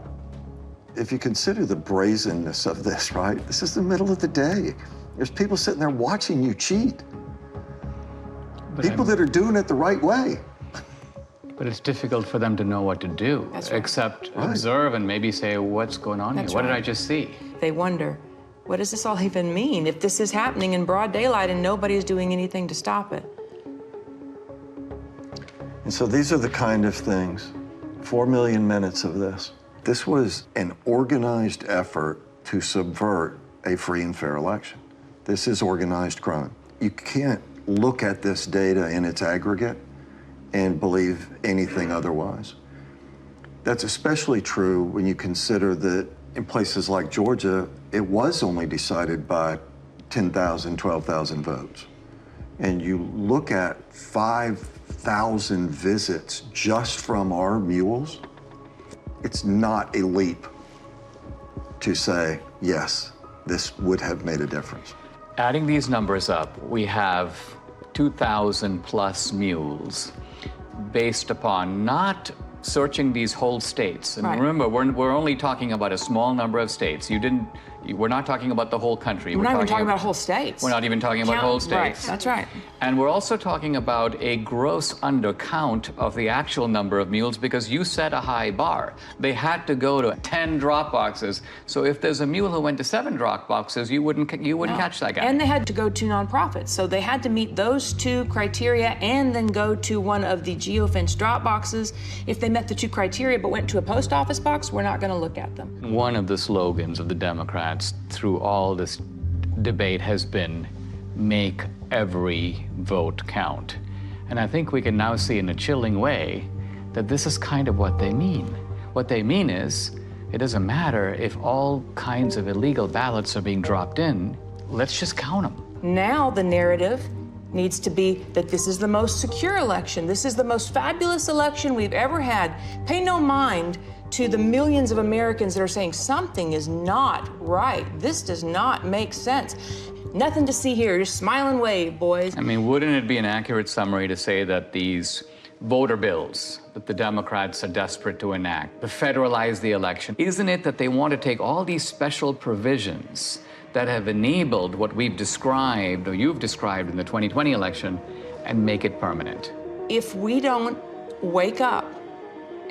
If you consider the brazenness of this, right? This is the middle of the day. There's people sitting there watching you cheat. People that are doing it the right way. But it's difficult for them to know what to do, except observe and maybe say, what's going on here? What did I just see? They wonder, what does this all even mean if this is happening in broad daylight and nobody's doing anything to stop it? And so these are the kind of things, 4 million minutes of this. This was an organized effort to subvert a free and fair election. This is organized crime. You can't look at this data in its aggregate and believe anything otherwise. That's especially true when you consider that in places like Georgia, it was only decided by 10,000, 12,000 votes. And you look at 5,000 visits just from our mules, it's not a leap to say, yes, this would have made a difference. Adding these numbers up, we have 2,000 plus mules based upon not searching these whole states. And remember, we're only talking about a small number of states. We're not talking about the whole country. We're not even talking about whole states. We're not even talking about whole states. Right, that's right. And we're also talking about a gross undercount of the actual number of mules because you set a high bar. They had to go to 10 drop boxes. So if there's a mule who went to 7 drop boxes, you wouldn't catch that guy. And they had to go to nonprofits. So they had to meet those 2 criteria and then go to one of the geofence drop boxes. If they met the 2 criteria but went to a post office box, we're not going to look at them. One of the slogans of the Democrats through all this debate has been make every vote count. And I think we can now see in a chilling way that this is kind of what they mean. What they mean is, it doesn't matter if all kinds of illegal ballots are being dropped in, let's just count them. Now the narrative needs to be that this is the most secure election. This is the most fabulous election we've ever had. Pay no mind to the millions of Americans that are saying something is not right. This does not make sense. Nothing to see here. Just smile and wave, boys. I mean, wouldn't it be an accurate summary to say that these voter bills that the Democrats are desperate to enact, to federalize the election, isn't it that they want to take all these special provisions that have enabled what we've described, or you've described in the 2020 election, and make it permanent? If we don't wake up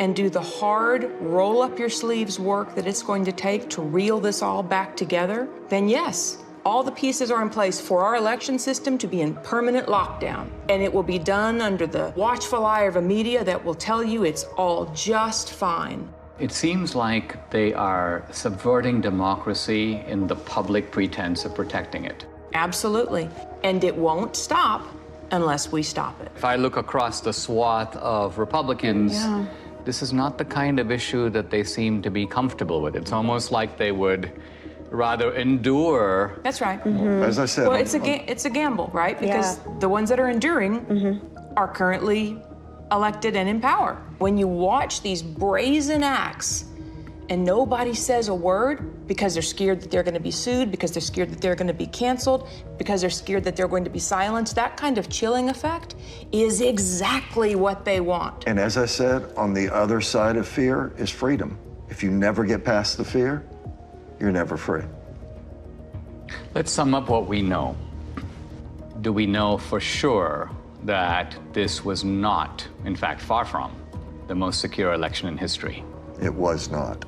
and do the hard, roll up your sleeves work that it's going to take to reel this all back together, then yes, all the pieces are in place for our election system to be in permanent lockdown. And it will be done under the watchful eye of a media that will tell you it's all just fine. It seems like they are subverting democracy in the public pretense of protecting it. Absolutely. And it won't stop unless we stop it. If I look across the swath of Republicans, this is not the kind of issue that they seem to be comfortable with. It's almost like they would rather endure. That's right. As I said, well, it's a gamble, right? Because the ones that are enduring are currently elected and in power. When you watch these brazen acts and nobody says a word because they're scared that they're going to be sued, because they're scared that they're going to be canceled, because they're scared that they're going to be silenced, that kind of chilling effect is exactly what they want. And as I said, on the other side of fear is freedom. If you never get past the fear, you're never free. Let's sum up what we know. Do we know for sure that this was not, in fact, far from, the most secure election in history? It was not.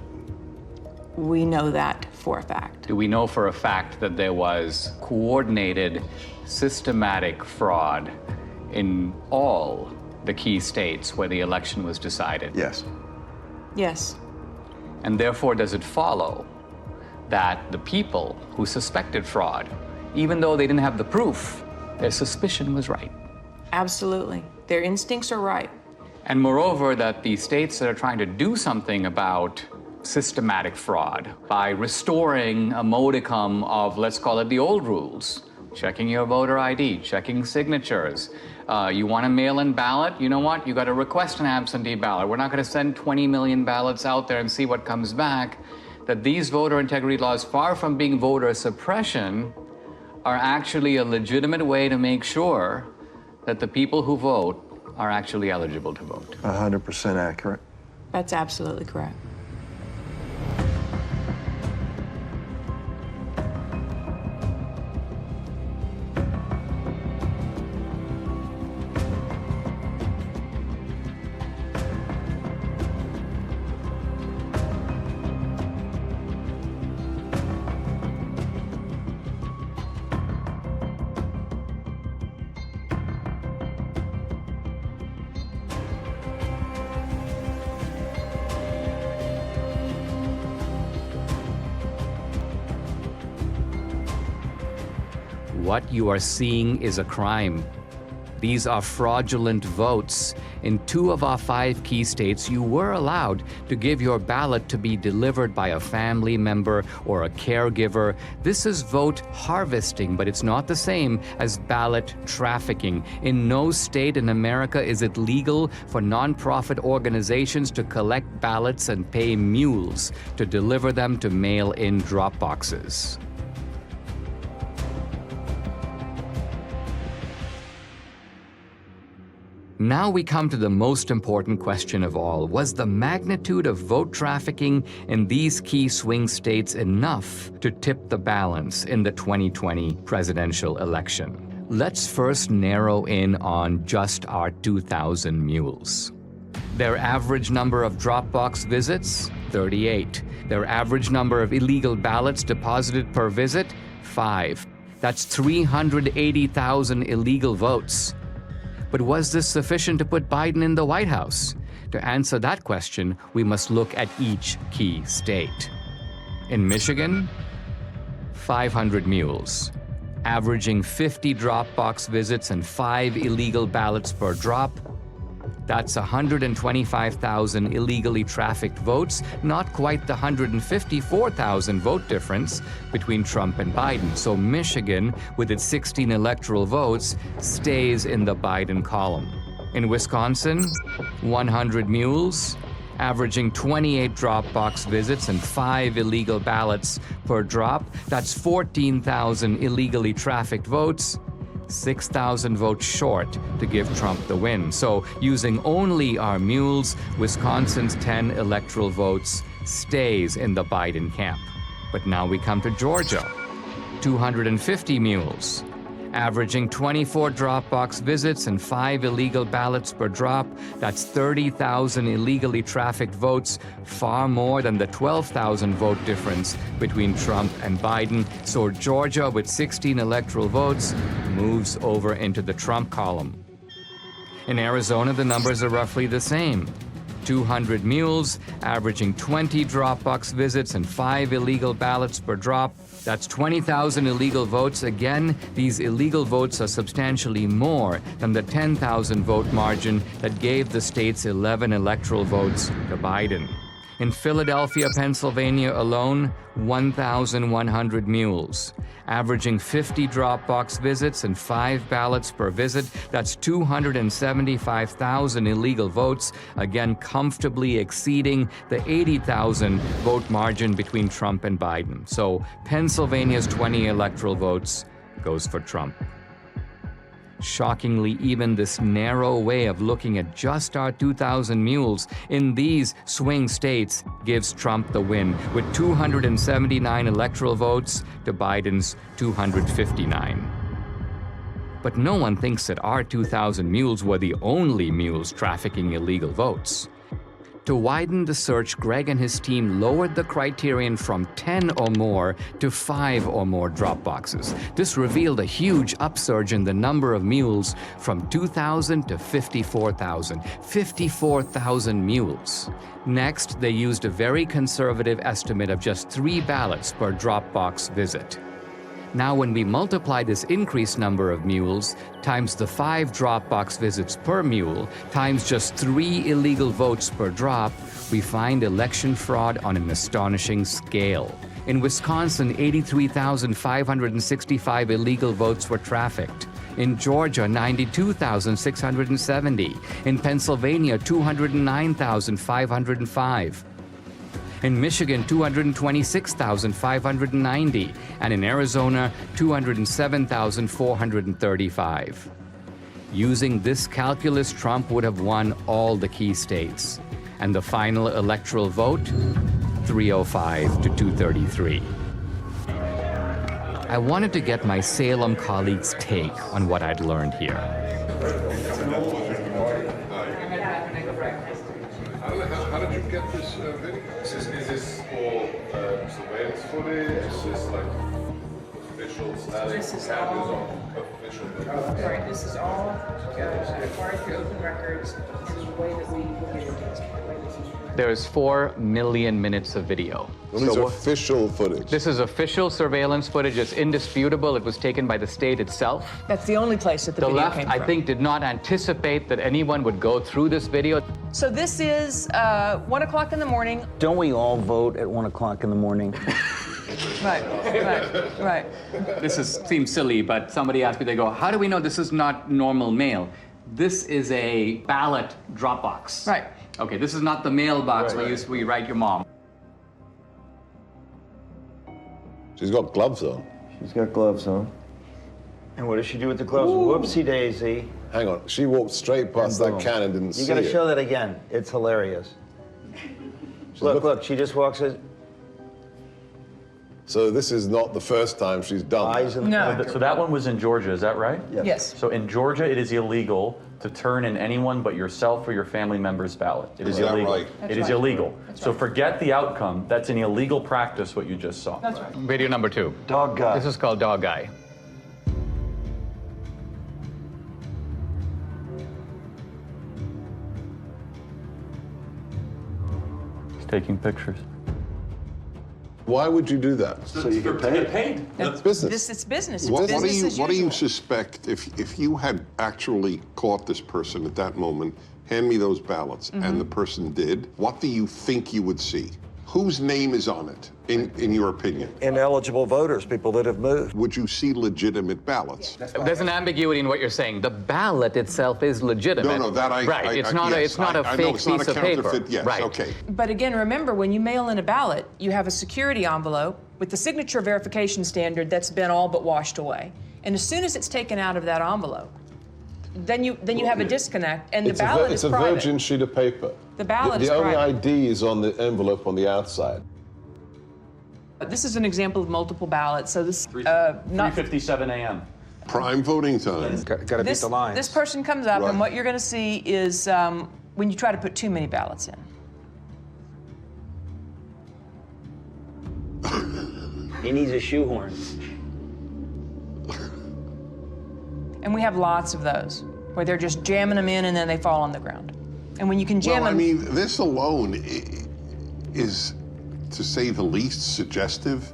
We know that for a fact. Do we know for a fact that there was coordinated, systematic fraud in all the key states where the election was decided? Yes. Yes. And therefore, does it follow that the people who suspected fraud, even though they didn't have the proof, their suspicion was right? Absolutely. Their instincts are right. And moreover, that the states that are trying to do something about systematic fraud by restoring a modicum of, let's call it the old rules, checking your voter ID, checking signatures. You want a mail-in ballot? You know what? You got to request an absentee ballot. We're not going to send 20 million ballots out there and see what comes back. That these voter integrity laws, far from being voter suppression, are actually a legitimate way to make sure that the people who vote are actually eligible to vote. 100% accurate. That's absolutely correct. What you are seeing is a crime. These are fraudulent votes. In 2 of our 5 key states, you were allowed to give your ballot to be delivered by a family member or a caregiver. This is vote harvesting, but it's not the same as ballot trafficking. In no state in America is it legal for nonprofit organizations to collect ballots and pay mules to deliver them to mail-in drop boxes. Now we come to the most important question of all. Was the magnitude of vote trafficking in these key swing states enough to tip the balance in the 2020 presidential election? Let's first narrow in on just our 2,000 mules. Their average number of Dropbox visits, 38. Their average number of illegal ballots deposited per visit, 5. That's 380,000 illegal votes. But was this sufficient to put Biden in the White House? To answer that question, we must look at each key state. In Michigan, 500 mules, averaging 50 Dropbox visits and 5 illegal ballots per drop. That's 125,000 illegally trafficked votes, not quite the 154,000 vote difference between Trump and Biden. So Michigan, with its 16 electoral votes, stays in the Biden column. In Wisconsin, 100 mules, averaging 28 drop box visits and 5 illegal ballots per drop. That's 14,000 illegally trafficked votes, 6,000 votes short to give Trump the win. So using only our mules, Wisconsin's 10 electoral votes stays in the Biden camp. But now we come to Georgia. 250 mules, averaging 24 drop box visits and 5 illegal ballots per drop. That's 30,000 illegally trafficked votes, far more than the 12,000 vote difference between Trump and Biden. So Georgia, with 16 electoral votes, moves over into the Trump column. In Arizona, the numbers are roughly the same. 200 mules, averaging 20 drop box visits and 5 illegal ballots per drop. That's 20,000 illegal votes. Again, these illegal votes are substantially more than the 10,000 vote margin that gave the state's 11 electoral votes to Biden. In Philadelphia, Pennsylvania alone, 1,100 mules, averaging 50 drop box visits and 5 ballots per visit. That's 275,000 illegal votes, again comfortably exceeding the 80,000 vote margin between Trump and Biden. So Pennsylvania's 20 electoral votes goes for Trump. Shockingly, even this narrow way of looking at just our 2,000 mules in these swing states gives Trump the win, with 279 electoral votes to Biden's 259. But no one thinks that our 2,000 mules were the only mules trafficking illegal votes. To widen the search, Greg and his team lowered the criterion from 10 or more to 5 or more drop boxes. This revealed a huge upsurge in the number of mules from 2,000 to 54,000. 54,000 mules. Next, they used a very conservative estimate of just 3 ballots per drop box visit. Now, when we multiply this increased number of mules times the 5 drop box visits per mule times just 3 illegal votes per drop, we find election fraud on an astonishing scale. In Wisconsin, 83,565 illegal votes were trafficked. In Georgia, 92,670. In Pennsylvania, 209,505. In Michigan, 226,590, and in Arizona, 207,435. Using this calculus, Trump would have won all the key states. And the final electoral vote, 305 to 233. I wanted to get my Salem colleagues' take on what I'd learned here. How did you get this video? Is this all surveillance footage? Is this like official static? This is all official. Right. This is all acquired through open records. This is the way that we get it. There's 4 million minutes of video. This is official footage. This is official surveillance footage. It's indisputable. It was taken by the state itself. That's the only place that the video left, came from. I think, did not anticipate that anyone would go through this video. So this is 1 o'clock in the morning. Don't we all vote at 1 o'clock in the morning? Right. This seems silly, but somebody asked me, they go, how do we know this is not normal mail? This is a ballot drop box. Right. Okay, this is not the mailbox where you write your mom. She's got gloves on. She's got gloves on. And what does she do with the gloves? Ooh. Whoopsie daisy. Hang on, she walked straight past that can and didn't see it. You gotta show that again. It's hilarious. Look, she just walks in. So this is not the first time she's done that. No. So that one was in Georgia, is that right? Yes. So in Georgia, it is illegal to turn in anyone but yourself or your family member's ballot. It is illegal. Right? It is illegal. So forget the outcome. That's an illegal practice, what you just saw. That's right. Video number 2. Dog guy. This is called Dog Guy. He's taking pictures. Why would you do that? So you get paid? That's business. It's business. It's What business as do you usual. suspect if you had actually caught this person at that moment hand me those ballots, and the person did, what do you think you would see? Whose name is on it, in your opinion? Ineligible voters, people that have moved. Would you see legitimate ballots? There's an ambiguity in what you're saying. The ballot itself is legitimate. No, that I... Right, it's not a fake piece of paper. Yes, right. okay. But again, remember, when you mail in a ballot, you have a security envelope with the signature verification standard that's been all but washed away. And as soon as it's taken out of that envelope, then you have a disconnect, and the ballot is private. It's a virgin sheet of paper. The ballot is private. The only private. ID is on the envelope on the outside. This is an example of multiple ballots, so this not 3:57 a.m. Prime voting time. Got to beat the lines. This person comes up, Right. and what you're going to see is when you try to put too many ballots in. He needs a shoehorn. And we have lots of those, where they're just jamming them in and then they fall on the ground. And when you can jam Well, I them... mean, this alone is, to say the least, suggestive.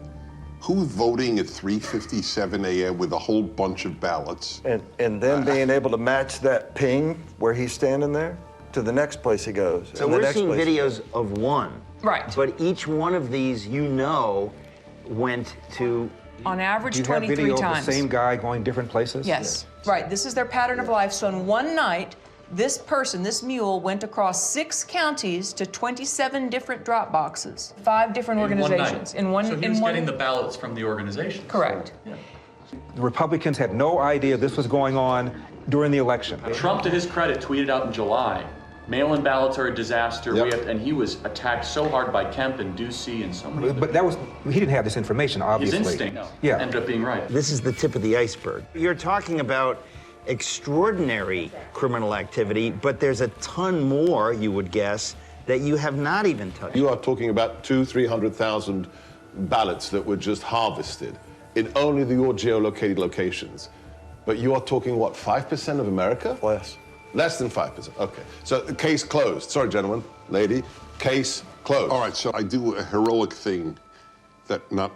Who's voting at 3:57 a.m. with a whole bunch of ballots? And then being able to match that ping where he's standing there to the next place he goes. So and the we're next seeing place he videos goes. of one. Right. But each one of these, went to... On average, Do you have 23 video times. of the same guy going different places? Yes. Right. This is their pattern of life. So in one night, this person, this mule, went across 6 counties to 27 different drop boxes, 5 different organizations. So he was getting the ballots from the organization. Correct. So, yeah. The Republicans had no idea this was going on during the election. Trump, to his credit, tweeted out in July, mail-in ballots are a disaster. Yep. And he was attacked so hard by Kemp and Ducey and so many. But he didn't have this information, obviously. His instinct ended up being right. This is the tip of the iceberg. You're talking about extraordinary criminal activity, but there's a ton more, you would guess, that you have not even touched. You are talking about 200,000-300,000 ballots that were just harvested in only your geolocated locations. But you are talking, what, 5% of America? Less. Less than 5%. Okay. So the case closed. Sorry, gentlemen, lady. Case closed. All right, so I do a heroic thing that not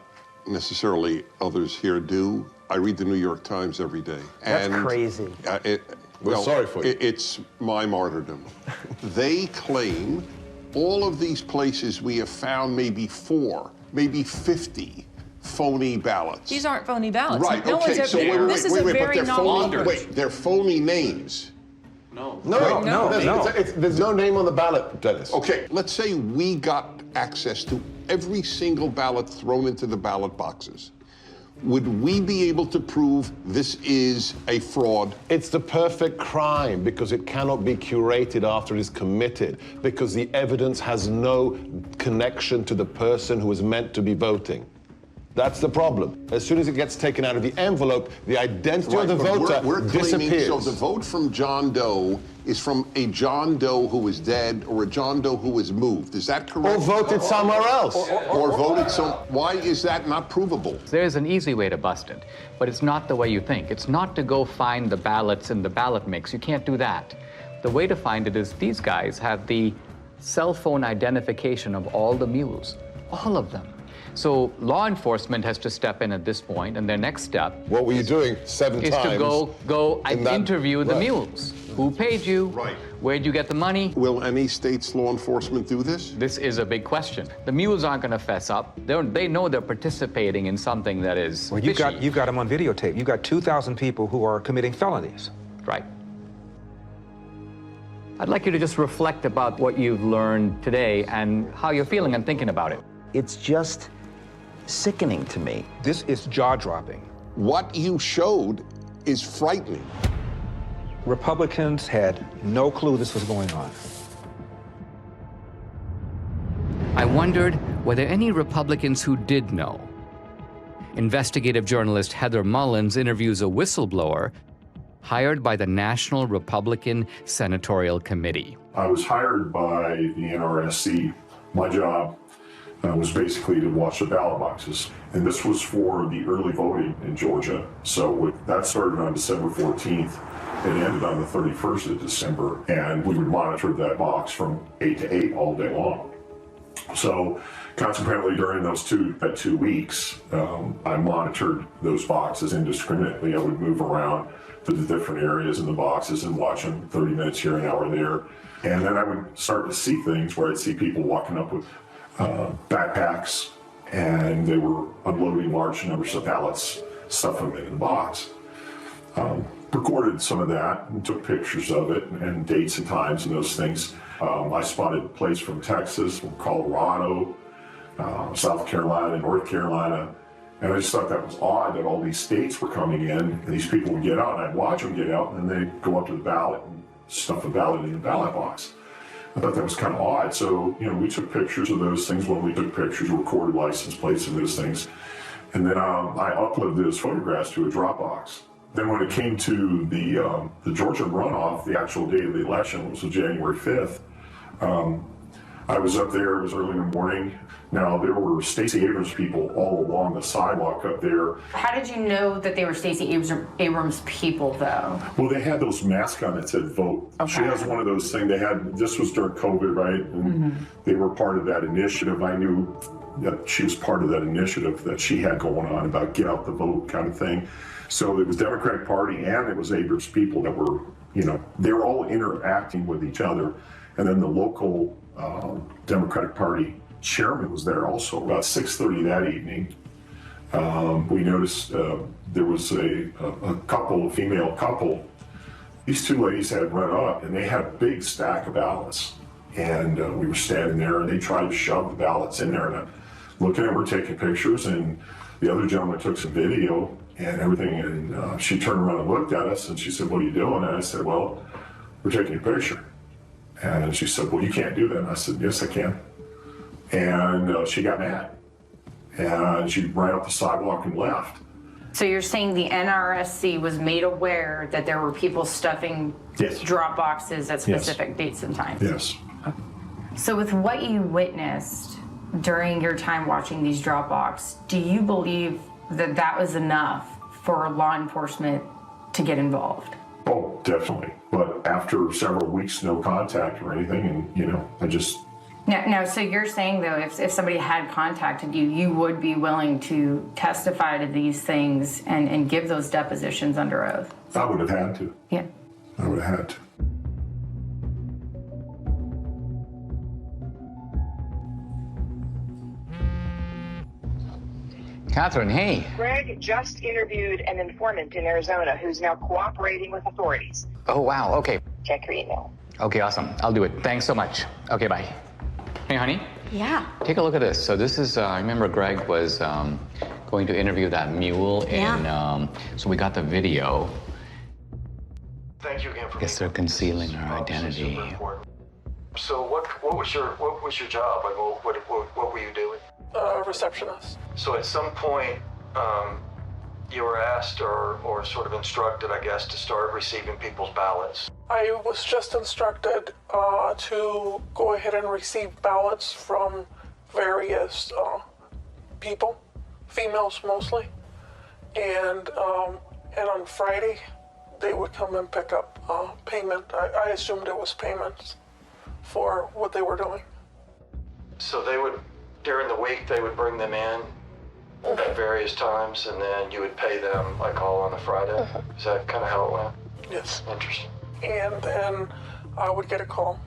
necessarily others here do. I read the New York Times every day. That's and crazy. We're sorry for you. It's my martyrdom. They claim all of these places we have found maybe 4, maybe 50 phony ballots. These aren't phony ballots. Right, No okay, one's so ever, wait, this is a but very they're phony, novel... they're phony names. No. There's no name on the ballot, Dennis. Okay, let's say we got access to every single ballot thrown into the ballot boxes. Would we be able to prove this is a fraud? It's the perfect crime because it cannot be curated after it is committed, because the evidence has no connection to the person who is meant to be voting. That's the problem. As soon as it gets taken out of the envelope, the identity of the but voter we're claiming, disappears. so the vote from John Doe is from a John Doe who is dead or a John Doe who is moved. Is that correct? Or voted somewhere else. Or voted some. Why is that not provable? There's an easy way to bust it, but it's not the way you think. It's not to go find the ballots in the ballot mix. You can't do that. The way to find it is these guys have the cell phone identification of all the mules, all of them. So law enforcement has to step in at this point, and their next step. What were you doing 7 is times? to go and interview the mules. Who paid you? Right. Where'd you get the money? Will any state's law enforcement do this? This is a big question. The mules aren't going to fess up. They know they're participating in something that is Well, fishy. you've got them on videotape. You've got 2,000 people who are committing felonies. Right. I'd like you to just reflect about what you've learned today and how you're feeling and thinking about it. It's just sickening to me. This is jaw-dropping. What you showed is frightening. Republicans had no clue this was going on. I wondered, were there any Republicans who did know? Investigative journalist Heather Mullins interviews a whistleblower hired by the National Republican Senatorial Committee. I was hired by the NRSC. My job was basically to watch the ballot boxes. And this was for the early voting in Georgia. So that started on December 14th. It ended on the 31st of December. And we would monitor that box from 8 to 8 all day long. So consequently, during those 2 weeks, I monitored those boxes indiscriminately. I would move around to the different areas in the boxes and watch them 30 minutes here, an hour there. And then I would start to see things where I'd see people walking up with backpacks, and they were unloading large numbers of pallets, stuffing them in the box. Recorded some of that and took pictures of it and dates and times and those things. I spotted plates from Texas, from Colorado, South Carolina, North Carolina, and I just thought that was odd that all these states were coming in and these people would get out, and I'd watch them get out, and then they'd go up to the ballot and stuff the ballot in the ballot box. I thought that was kind of odd. So, we took pictures of those things. When we took pictures, recorded license plates and those things. And then I uploaded those photographs to a Dropbox. Then when it came to the Georgia runoff, the actual date of the election, which was January 5th, I was up there, it was early in the morning. Now, there were Stacey Abrams people all along the sidewalk up there. How did you know that they were Stacey Abrams people, though? Well, they had those masks on that said vote. Okay. She has one of those things. This was during COVID, right? And they were part of that initiative. I knew that she was part of that initiative that she had going on about get out the vote kind of thing. So it was Democratic Party and it was Abrams people that were, they were all interacting with each other. And then the local Democratic Party chairman was there also. About 6:30 that evening, we noticed there was a couple, a female couple. These two ladies had run up and they had a big stack of ballots. And we were standing there and they tried to shove the ballots in there. And I'm looking at her taking pictures, and the other gentleman took some video and everything. And she turned around and looked at us and she said, "What are you doing?" And I said, "Well, we're taking a picture." And she said, "Well, you can't do that." And I said, "Yes, I can." And she got mad. And she ran up the sidewalk and left. So you're saying the NRSC was made aware that there were people stuffing drop boxes at specific dates and times? Yes. So with what you witnessed during your time watching these drop boxes, do you believe that that was enough for law enforcement to get involved? Oh, definitely. But after several weeks, no contact or anything, and I just... Now, so you're saying, though, if somebody had contacted you, you would be willing to testify to these things and give those depositions under oath? I would have had to. Yeah. I would have had to. Catherine, hey. Greg just interviewed an informant in Arizona who's now cooperating with authorities. Oh, wow. Okay. Check your email. Okay, awesome. I'll do it. Thanks so much. Okay, bye. Hey, honey. Yeah. Take a look at this. So this is, I remember Greg was going to interview that mule, and so we got the video. Thank you again for. I guess they're concealing her identity. So what was your job? Like, what were you doing? Receptionist. So at some point, you were asked or sort of instructed, I guess, to start receiving people's ballots. I was just instructed to go ahead and receive ballots from various people, females mostly, and on Friday they would come and pick up payment. I assumed it was payments for what they were doing. So they would, during the week, they would bring them in at various times, and then you would pay them like all on a Friday. Is that kind of how it went? Yes. Interesting. And then I would get a call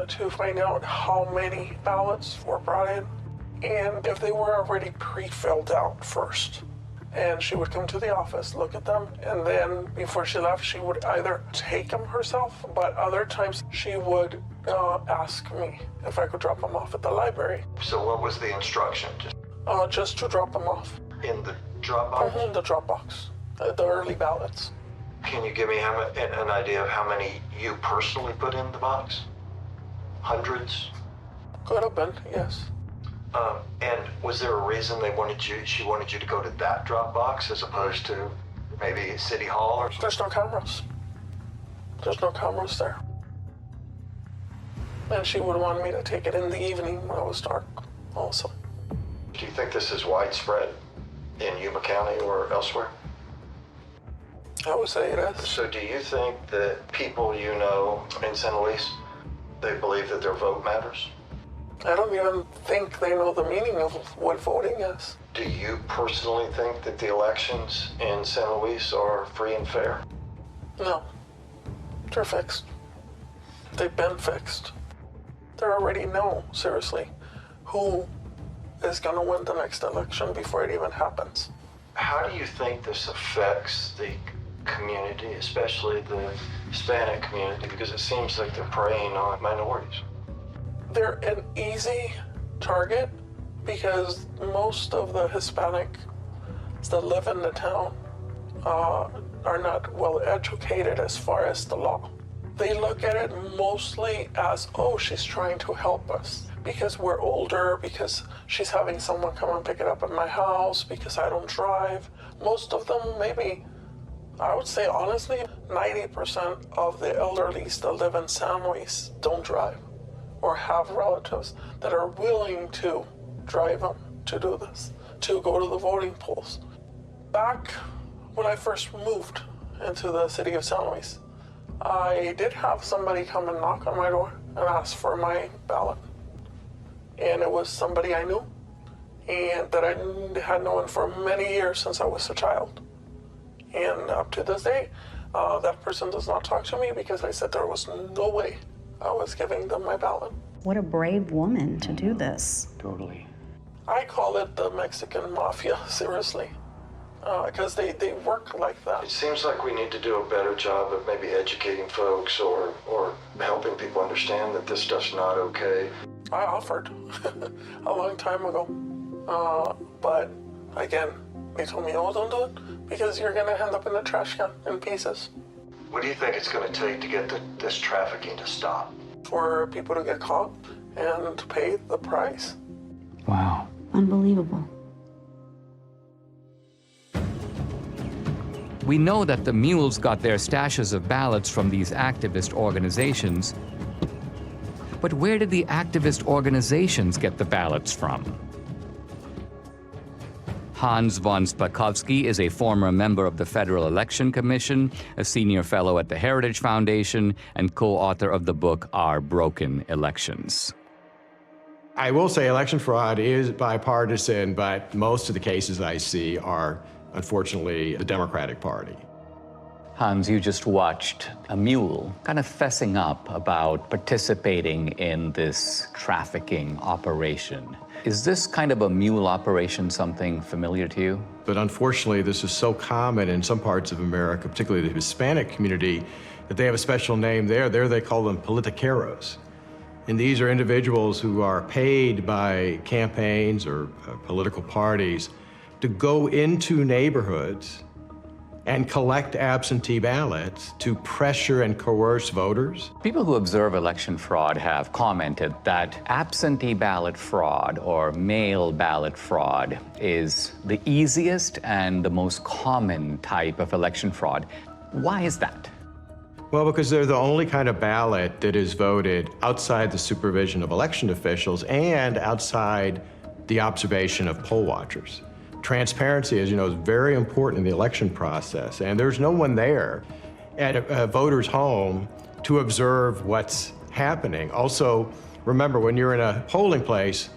to find out how many ballots were brought in and if they were already pre-filled out first. And she would come to the office, look at them, and then before she left, she would either take them herself, but other times she would ask me if I could drop them off at the library. So what was the instruction? Just to drop them off. In the drop box? In the drop box, the early ballots. Can you give me an idea of how many you personally put in the box? Hundreds? Could have been, yes. And was there a reason she wanted you to go to that drop box as opposed to maybe City Hall or something? There's no cameras. There's no cameras there. And she would want me to take it in the evening when it was dark also. Do you think this is widespread in Yuma County or elsewhere? I would say it is. So do you think that people you know in San Luis, they believe that their vote matters? I don't even think they know the meaning of what voting is. Do you personally think that the elections in San Luis are free and fair? No. They're fixed. They've been fixed. They already know, seriously, who is going to win the next election before it even happens. How do you think this affects the community, especially the Hispanic community? Because it seems like they're preying on minorities. They're an easy target because most of the Hispanics that live in the town are not well educated as far as the law. They look at it mostly as, oh, she's trying to help us because we're older, because she's having someone come and pick it up at my house, because I don't drive. Most of them, maybe, I would say honestly, 90% of the elderlies that live in San Luis don't drive or have relatives that are willing to drive them to do this, to go to the voting polls. Back when I first moved into the city of San Luis, I did have somebody come and knock on my door and ask for my ballot. And it was somebody I knew and that I had known for many years since I was a child. And up to this day, that person does not talk to me because I said there was no way I was giving them my ballot. What a brave woman to do this. Totally. I call it the Mexican mafia, seriously, because they work like that. It seems like we need to do a better job of maybe educating folks or helping people understand that this stuff's not okay. I offered a long time ago, but again, they told me, oh, don't do it because you're gonna end up in the trash can in pieces. What do you think it's going to take to get this trafficking to stop? For people to get caught and to pay the price. Wow. Unbelievable. We know that the mules got their stashes of ballots from these activist organizations. But where did the activist organizations get the ballots from? Hans von Spakovsky is a former member of the Federal Election Commission, a senior fellow at the Heritage Foundation, and co-author of the book Our Broken Elections. I will say election fraud is bipartisan, but most of the cases I see are, unfortunately, the Democratic Party. Hans, you just watched a mule kind of fessing up about participating in this trafficking operation. Is this kind of a mule operation something familiar to you? But unfortunately, this is so common in some parts of America, particularly the Hispanic community, that they have a special name there. There they call them politiqueros. And these are individuals who are paid by campaigns or political parties to go into neighborhoods and collect absentee ballots to pressure and coerce voters. People who observe election fraud have commented that absentee ballot fraud or mail ballot fraud is the easiest and the most common type of election fraud. Why is that? Well, because they're the only kind of ballot that is voted outside the supervision of election officials and outside the observation of poll watchers. Transparency, as you know, is very important in the election process, and there's no one there at a voter's home to observe what's happening. Also, remember, when you're in a polling place,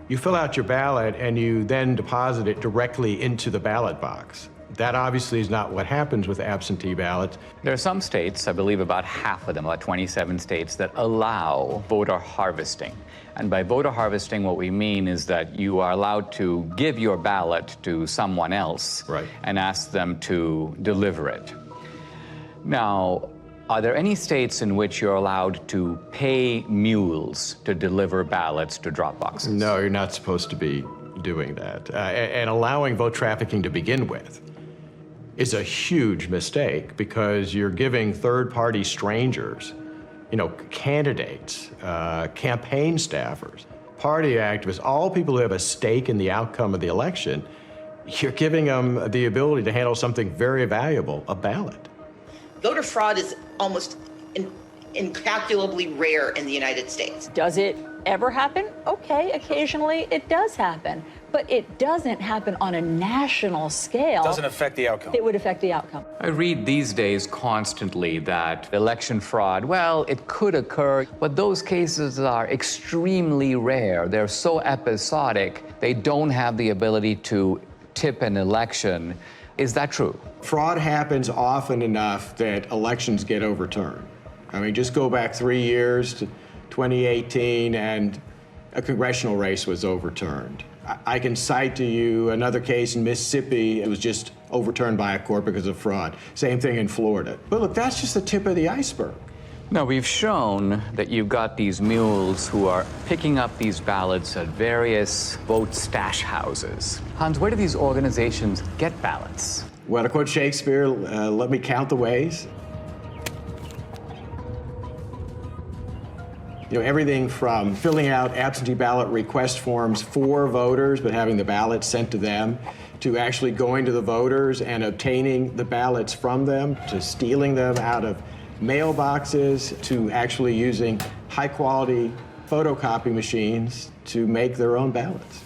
you fill out your ballot and you then deposit it directly into the ballot box. That obviously is not what happens with absentee ballots. There are some states, I believe about half of them, about 27 states, that allow voter harvesting. And by voter harvesting, what we mean is that you are allowed to give your ballot to someone else and ask them to deliver it. Now, are there any states in which you're allowed to pay mules to deliver ballots to drop boxes? No, you're not supposed to be doing that. And allowing vote trafficking to begin with is a huge mistake because you're giving third-party strangers, candidates, campaign staffers, party activists, all people who have a stake in the outcome of the election, you're giving them the ability to handle something very valuable, a ballot. Voter fraud is almost incalculably rare in the United States. Does it ever happen? Okay, occasionally it does happen, but it doesn't happen on a national scale. Doesn't affect the outcome. It would affect the outcome. I read these days constantly that election fraud, well, it could occur, but those cases are extremely rare. They're so episodic, they don't have the ability to tip an election. Is that true? Fraud happens often enough that elections get overturned. I mean, just go back 3 years to 2018 and a congressional race was overturned. I can cite to you another case in Mississippi. It was just overturned by a court because of fraud. Same thing in Florida. But look, that's just the tip of the iceberg. Now, we've shown that you've got these mules who are picking up these ballots at various vote stash houses. Hans, where do these organizations get ballots? Well, to quote Shakespeare, let me count the ways. You know, everything from filling out absentee ballot request forms for voters, but having the ballots sent to them, to actually going to the voters and obtaining the ballots from them, to stealing them out of mailboxes, to actually using high-quality photocopy machines to make their own ballots.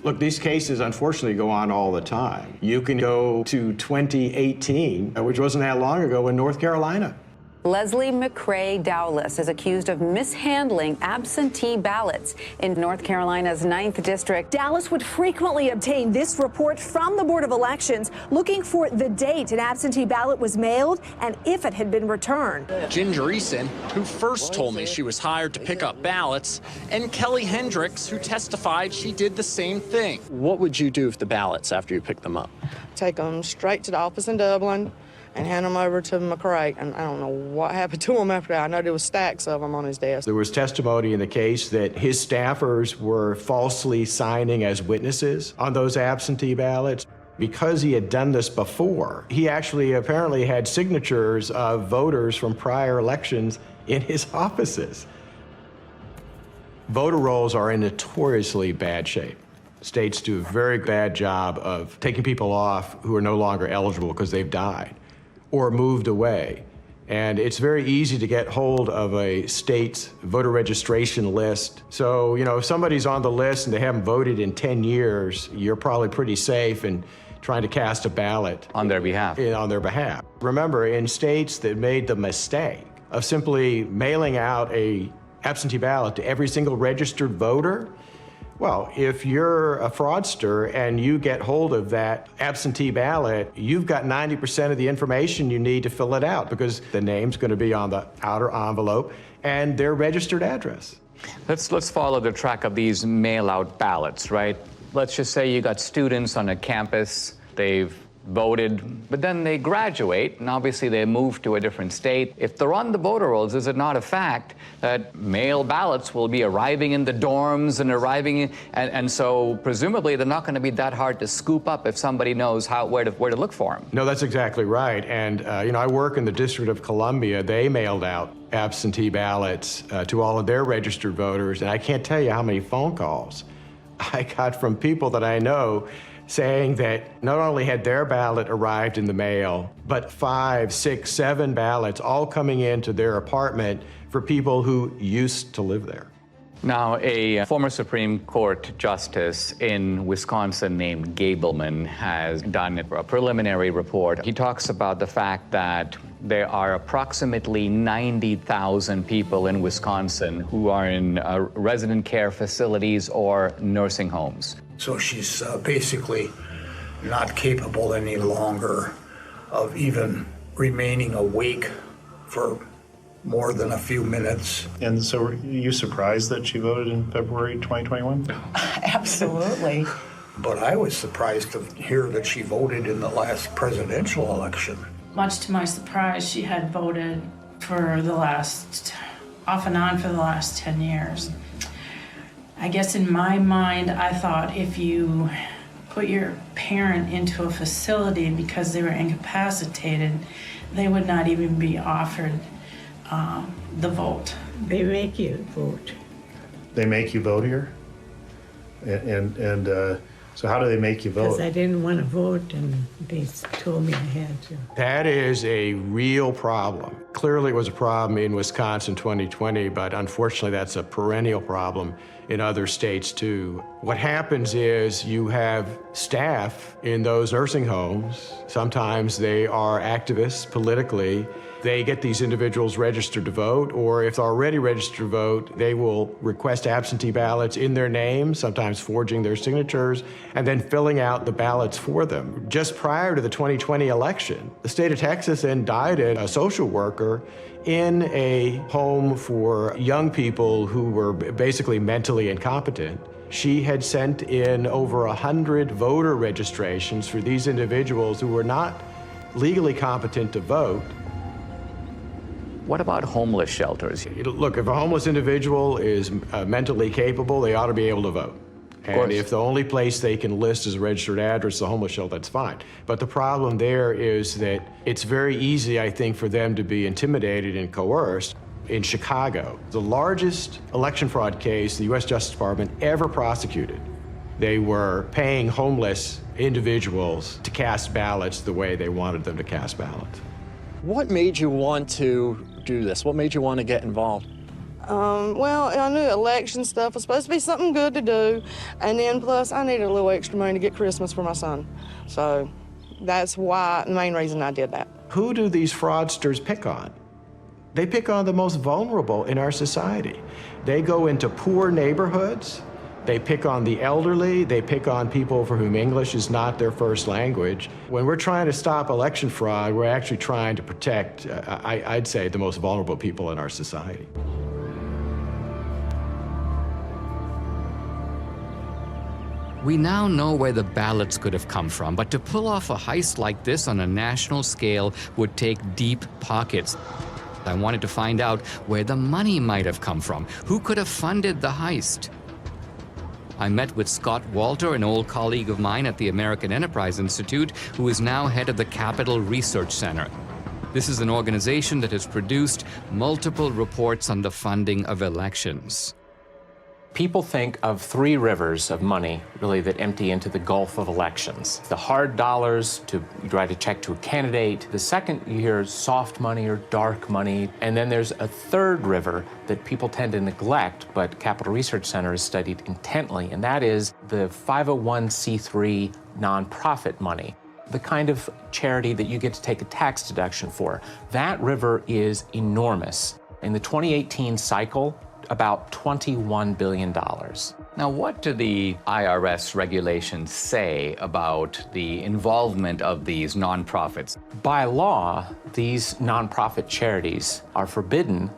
Look, these cases unfortunately go on all the time. You can go to 2018, which wasn't that long ago, in North Carolina. Leslie McCrae Dowless is accused of mishandling absentee ballots in North Carolina's 9th District. Dowless would frequently obtain this report from the Board of Elections looking for the date an absentee ballot was mailed and if it had been returned. Ginger Eason, who first told me she was hired to pick up ballots, and Kelly Hendricks, who testified she did the same thing. What would you do with the ballots after you picked them up? Take them straight to the office in Dublin and hand them over to McCrae. And I don't know what happened to him after that. I know there was stacks of them on his desk. There was testimony in the case that his staffers were falsely signing as witnesses on those absentee ballots. Because he had done this before, he actually apparently had signatures of voters from prior elections in his offices. Voter rolls are in notoriously bad shape. States do a very bad job of taking people off who are no longer eligible because they've died or moved away. And it's very easy to get hold of a state's voter registration list. So, you know, if somebody's on the list and they haven't voted in 10 years, you're probably pretty safe in trying to cast a ballot. On their behalf. On their behalf. Remember, in states that made the mistake of simply mailing out a absentee ballot to every single registered voter, well, if you're a fraudster and you get hold of that absentee ballot, you've got 90% of the information you need to fill it out because the name's going to be on the outer envelope and their registered address. Let's follow the track of these mail-out ballots, right? Let's just say you got students on a campus, they've voted, but then they graduate, and obviously they move to a different state. If they're on the voter rolls, is it not a fact that mail ballots will be arriving in the dorms and arriving in, and so presumably they're not going to be that hard to scoop up if somebody knows where to look for them? No, that's exactly right. And you know, I work in the District of Columbia. They mailed out absentee ballots to all of their registered voters, and I can't tell you how many phone calls I got from people that I know saying that not only had their ballot arrived in the mail, but 5, 6, 7 ballots all coming into their apartment for people who used to live there. Now, a former Supreme Court justice in Wisconsin named Gableman has done a preliminary report. He talks about the fact that there are approximately 90,000 people in Wisconsin who are in resident care facilities or nursing homes. So she's basically not capable any longer of even remaining awake for more than a few minutes. And so are you surprised that she voted in February 2021? Absolutely. But I was surprised to hear that she voted in the last presidential election. Much to my surprise, she had voted for the last, off and on for the last 10 years. I guess in my mind, I thought if you put your parent into a facility because they were incapacitated, they would not even be offered the vote. They make you vote. They make you vote here? And So how do they make you Because vote? I didn't want to vote, and they told me I had to. That is a real problem. Clearly, it was a problem in Wisconsin 2020, but unfortunately, that's a perennial problem in other states too. What happens is you have staff in those nursing homes. Sometimes they are activists politically. They get these individuals registered to vote, or if they're already registered to vote, they will request absentee ballots in their name, sometimes forging their signatures, and then filling out the ballots for them. Just prior to the 2020 election, the state of Texas indicted a social worker in a home for young people who were basically mentally incompetent. She had sent in over 100 voter registrations for these individuals who were not legally competent to vote. What about homeless shelters? Look, if a homeless individual is mentally capable, they ought to be able to vote. And if the only place they can list as a registered address is a homeless shelter, that's fine. But the problem there is that it's very easy, I think, for them to be intimidated and coerced. In Chicago, the largest election fraud case the U.S. Justice Department ever prosecuted, they were paying homeless individuals to cast ballots the way they wanted them to cast ballots. What made you want to do this? What made you want to get involved? Well, I knew election stuff was supposed to be something good to do, and then plus I needed a little extra money to get Christmas for my son. So that's why, the main reason I did that. Who do these fraudsters pick on? They pick on the most vulnerable in our society. They go into poor neighborhoods, they pick on the elderly, they pick on people for whom English is not their first language. When we're trying to stop election fraud, we're actually trying to protect, I'd say, the most vulnerable people in our society. We now know where the ballots could have come from, but to pull off a heist like this on a national scale would take deep pockets. I wanted to find out where the money might have come from. Who could have funded the heist? I met with Scott Walter, an old colleague of mine at the American Enterprise Institute, who is now head of the Capital Research Center. This is an organization that has produced multiple reports on the funding of elections. People think of three rivers of money, really, that empty into the gulf of elections. The hard dollars to write a check to a candidate. The second, you hear soft money or dark money. And then there's a third river that people tend to neglect, but Capital Research Center has studied intently, and that is the 501c3 nonprofit money, the kind of charity that you get to take a tax deduction for. That river is enormous. In the 2018 cycle, about $21 billion. Now, what do the IRS regulations say about the involvement of these nonprofits? By law, these nonprofit charities are forbidden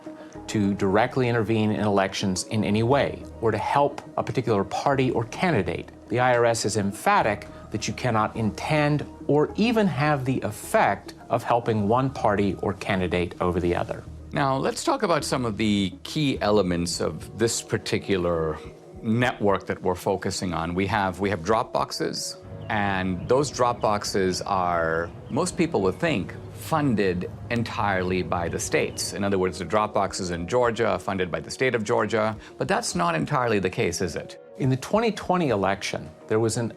to directly intervene in elections in any way or to help a particular party or candidate. The IRS is emphatic that you cannot intend or even have the effect of helping one party or candidate over the other. Now, let's talk about some of the key elements of this particular network that we're focusing on. We have drop boxes, and those drop boxes are, most people would think, funded entirely by the states. In other words, the drop boxes in Georgia are funded by the state of Georgia, but that's not entirely the case, is it? In the 2020 election, there was an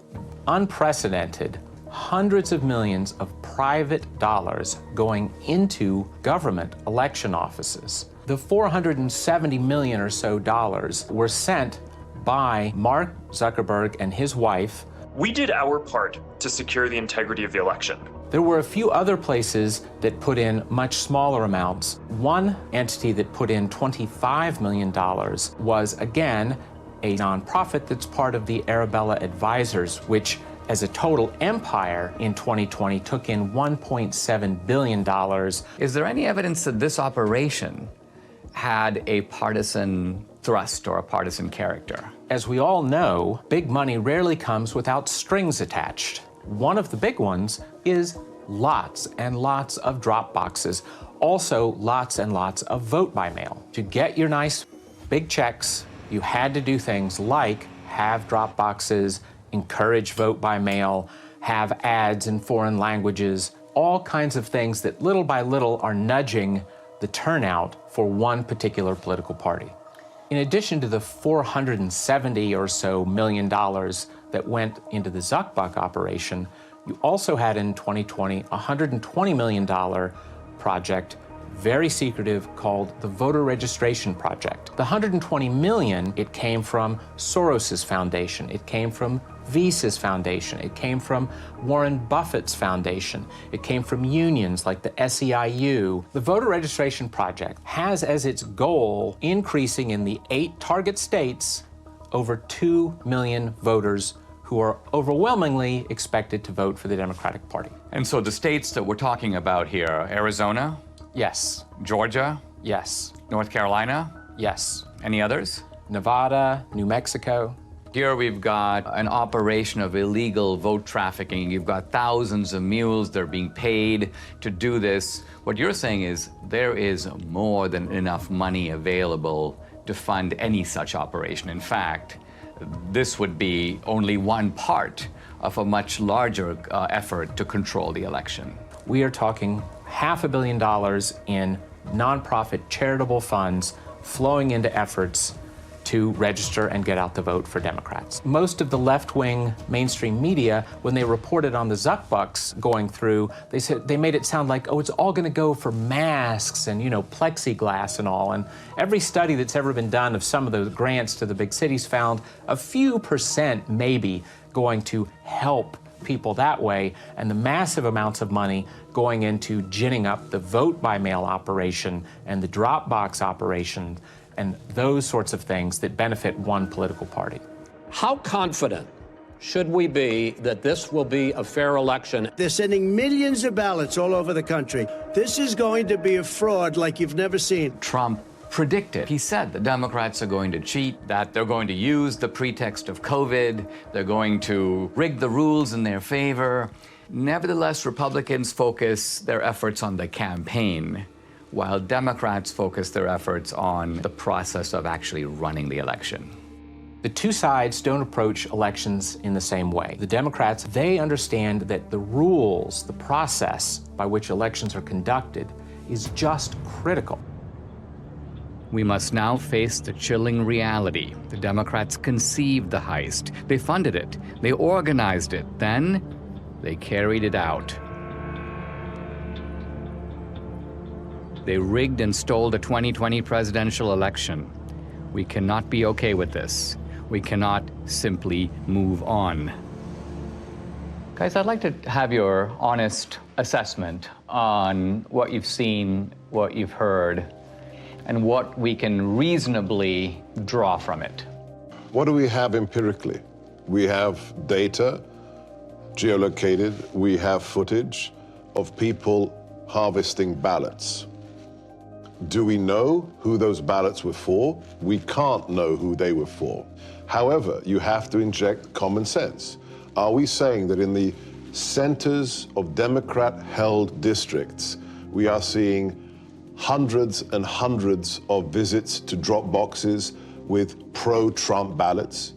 unprecedented hundreds of millions of private dollars going into government election offices. The $470 million or so dollars were sent by Mark Zuckerberg and his wife. We did our part to secure the integrity of the election. There were a few other places that put in much smaller amounts. One entity that put in $25 million was, again, a nonprofit that's part of the Arabella Advisors, which as a total empire in 2020 took in $1.7 billion. Is there any evidence that this operation had a partisan thrust or a partisan character? As we all know, big money rarely comes without strings attached. One of the big ones is lots and lots of drop boxes. Also, lots and lots of vote by mail. To get your nice big checks, you had to do things like have drop boxes, encourage vote by mail, have ads in foreign languages, all kinds of things that little by little are nudging the turnout for one particular political party. In addition to the $470 or so million that went into the Zuckbuck operation, you also had in 2020 a $120 million project, very secretive, called the Voter Registration Project. The $120 million, it came from Soros's foundation, it came from Visa's foundation, it came from Warren Buffett's foundation, it came from unions like the SEIU. The Voter Registration Project has as its goal increasing in the 8 target states over 2 million voters who are overwhelmingly expected to vote for the Democratic Party. And so the states that we're talking about here, Arizona? Yes. Georgia? Yes. North Carolina? Yes. Any others? Nevada, New Mexico. Here we've got an operation of illegal vote trafficking. You've got thousands of mules, they're being paid to do this. What you're saying is there is more than enough money available to fund any such operation. In fact, this would be only one part of a much larger effort to control the election. We are talking $500 million in nonprofit charitable funds flowing into efforts to register and get out the vote for Democrats. Most of the left-wing mainstream media, when they reported on the Zuckbucks going through, they made it sound like, oh, it's all going to go for masks and, plexiglass and all. And every study that's ever been done of some of those grants to the big cities found a few percent maybe going to help people that way, and the massive amounts of money going into ginning up the vote-by-mail operation and the drop box operation and those sorts of things that benefit one political party. How confident should we be that this will be a fair election? They're sending millions of ballots all over the country. This is going to be a fraud like you've never seen. Trump predicted. He said the Democrats are going to cheat, that they're going to use the pretext of COVID, they're going to rig the rules in their favor. Nevertheless, Republicans focus their efforts on the campaign, while Democrats focus their efforts on the process of actually running the election. The two sides don't approach elections in the same way. The Democrats, they understand that the rules, the process by which elections are conducted is just critical. We must now face the chilling reality. The Democrats conceived the heist. They funded it. They organized it. Then they carried it out. They rigged and stole the 2020 presidential election. We cannot be okay with this. We cannot simply move on. Guys, I'd like to have your honest assessment on what you've seen, what you've heard, and what we can reasonably draw from it. What do we have empirically? We have data, geolocated, we have footage of people harvesting ballots. Do we know who those ballots were for? We can't know who they were for. However, you have to inject common sense. Are we saying that in the centers of Democrat-held districts, we are seeing hundreds and hundreds of visits to drop boxes with pro-Trump ballots?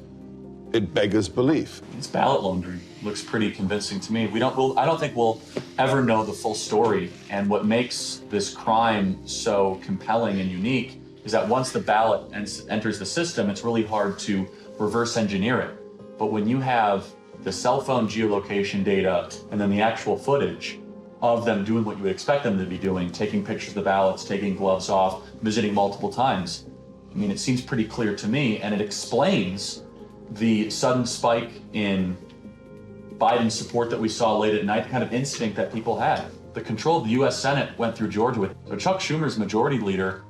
It beggars belief. It's ballot laundering. Looks pretty convincing to me. I don't think we'll ever know the full story. And what makes this crime so compelling and unique is that once the ballot enters the system, it's really hard to reverse engineer it. But when you have the cell phone geolocation data and then the actual footage of them doing what you would expect them to be doing, taking pictures of the ballots, taking gloves off, visiting multiple times, I mean, it seems pretty clear to me, and it explains the sudden spike in Biden's support that we saw late at night, the kind of instinct that people had. The control of the U.S. Senate went through Georgia with. So Chuck Schumer's majority leader,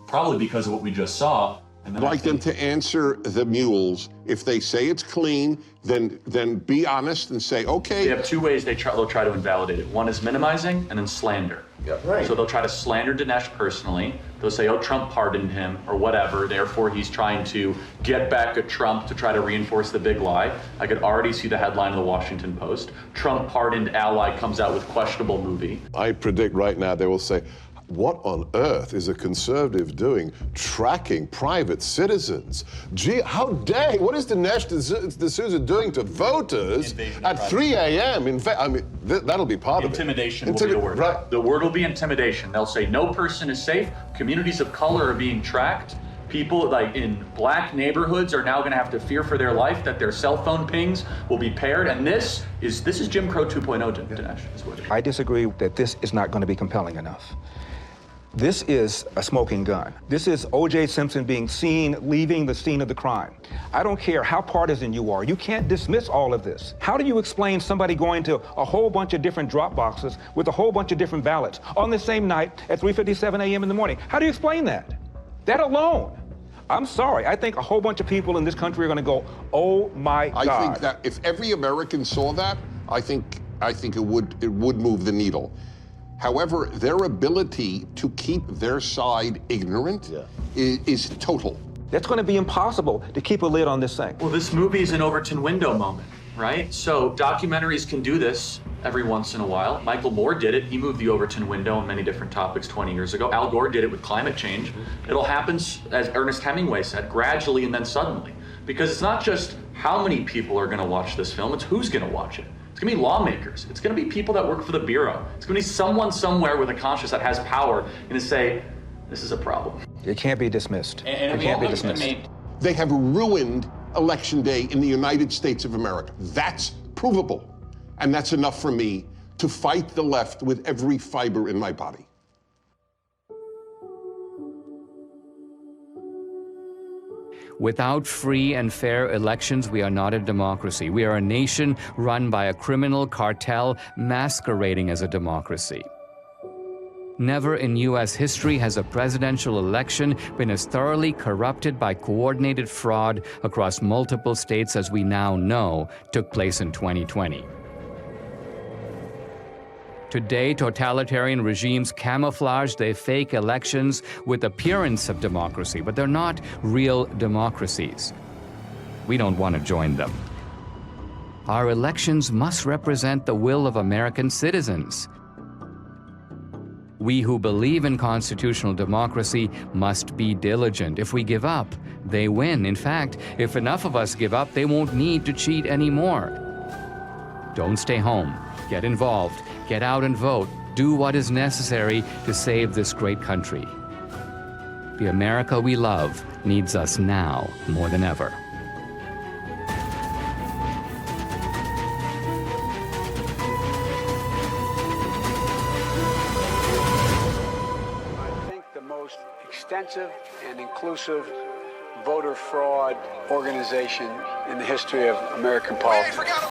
probably because of what we just saw. I'd like them to answer the mules. If they say it's clean, then be honest and say, okay. They have two ways they'll try to invalidate it. One is minimizing and then slander. Yeah, right. So they'll try to slander Dinesh personally. They'll say, oh, Trump pardoned him or whatever. Therefore, he's trying to get back at Trump to try to reinforce the big lie. I could already see the headline of the Washington Post. Trump pardoned ally comes out with questionable movie. I predict right now they will say, what on earth is a conservative doing tracking private citizens? Gee, how dang, what is Dinesh D'Souza doing to voters at 3 a.m.? In fact, I mean, that'll be part of it. Intimidation will be the word. Right. The word will be intimidation. They'll say no person is safe, communities of color are being tracked, People like in black neighborhoods are now going to have to fear for their life that their cell phone pings will be paired. And this is Jim Crow 2.0, Dinesh, is what it is. I disagree that this is not going to be compelling enough. This is a smoking gun. This is O.J. Simpson being seen leaving the scene of the crime. I don't care how partisan you are. You can't dismiss all of this. How do you explain somebody going to a whole bunch of different drop boxes with a whole bunch of different ballots on the same night at 3:57 a.m. in the morning? How do you explain that? That alone. I'm sorry. I think a whole bunch of people in this country are going to go, oh my God. I think that if every American saw that, I think it would move the needle. However, their ability to keep their side ignorant is total. That's going to be impossible to keep a lid on this thing. Well, this movie is an Overton window moment, right? So documentaries can do this every once in a while. Michael Moore did it. He moved the Overton window on many different topics 20 years ago. Al Gore did it with climate change. It'll happen, as Ernest Hemingway said, gradually and then suddenly. Because it's not just how many people are going to watch this film, it's who's going to watch it. It's going to be lawmakers. It's going to be people that work for the Bureau. It's going to be someone somewhere with a conscience that has power and to say, this is a problem. It can't be dismissed. And it can't be dismissed. They have ruined Election Day in the United States of America. That's provable. And that's enough for me to fight the left with every fiber in my body. Without free and fair elections, we are not a democracy. We are a nation run by a criminal cartel masquerading as a democracy. Never in U.S. history has a presidential election been as thoroughly corrupted by coordinated fraud across multiple states as we now know took place in 2020. Today, totalitarian regimes camouflage their fake elections with appearance of democracy, but they're not real democracies. We don't want to join them. Our elections must represent the will of American citizens. We who believe in constitutional democracy must be diligent. If we give up, they win. In fact, if enough of us give up, they won't need to cheat anymore. Don't stay home. Get involved. Get out and vote. Do what is necessary to save this great country. The America we love needs us now more than ever. I think the most extensive and inclusive voter fraud organization in the history of American politics.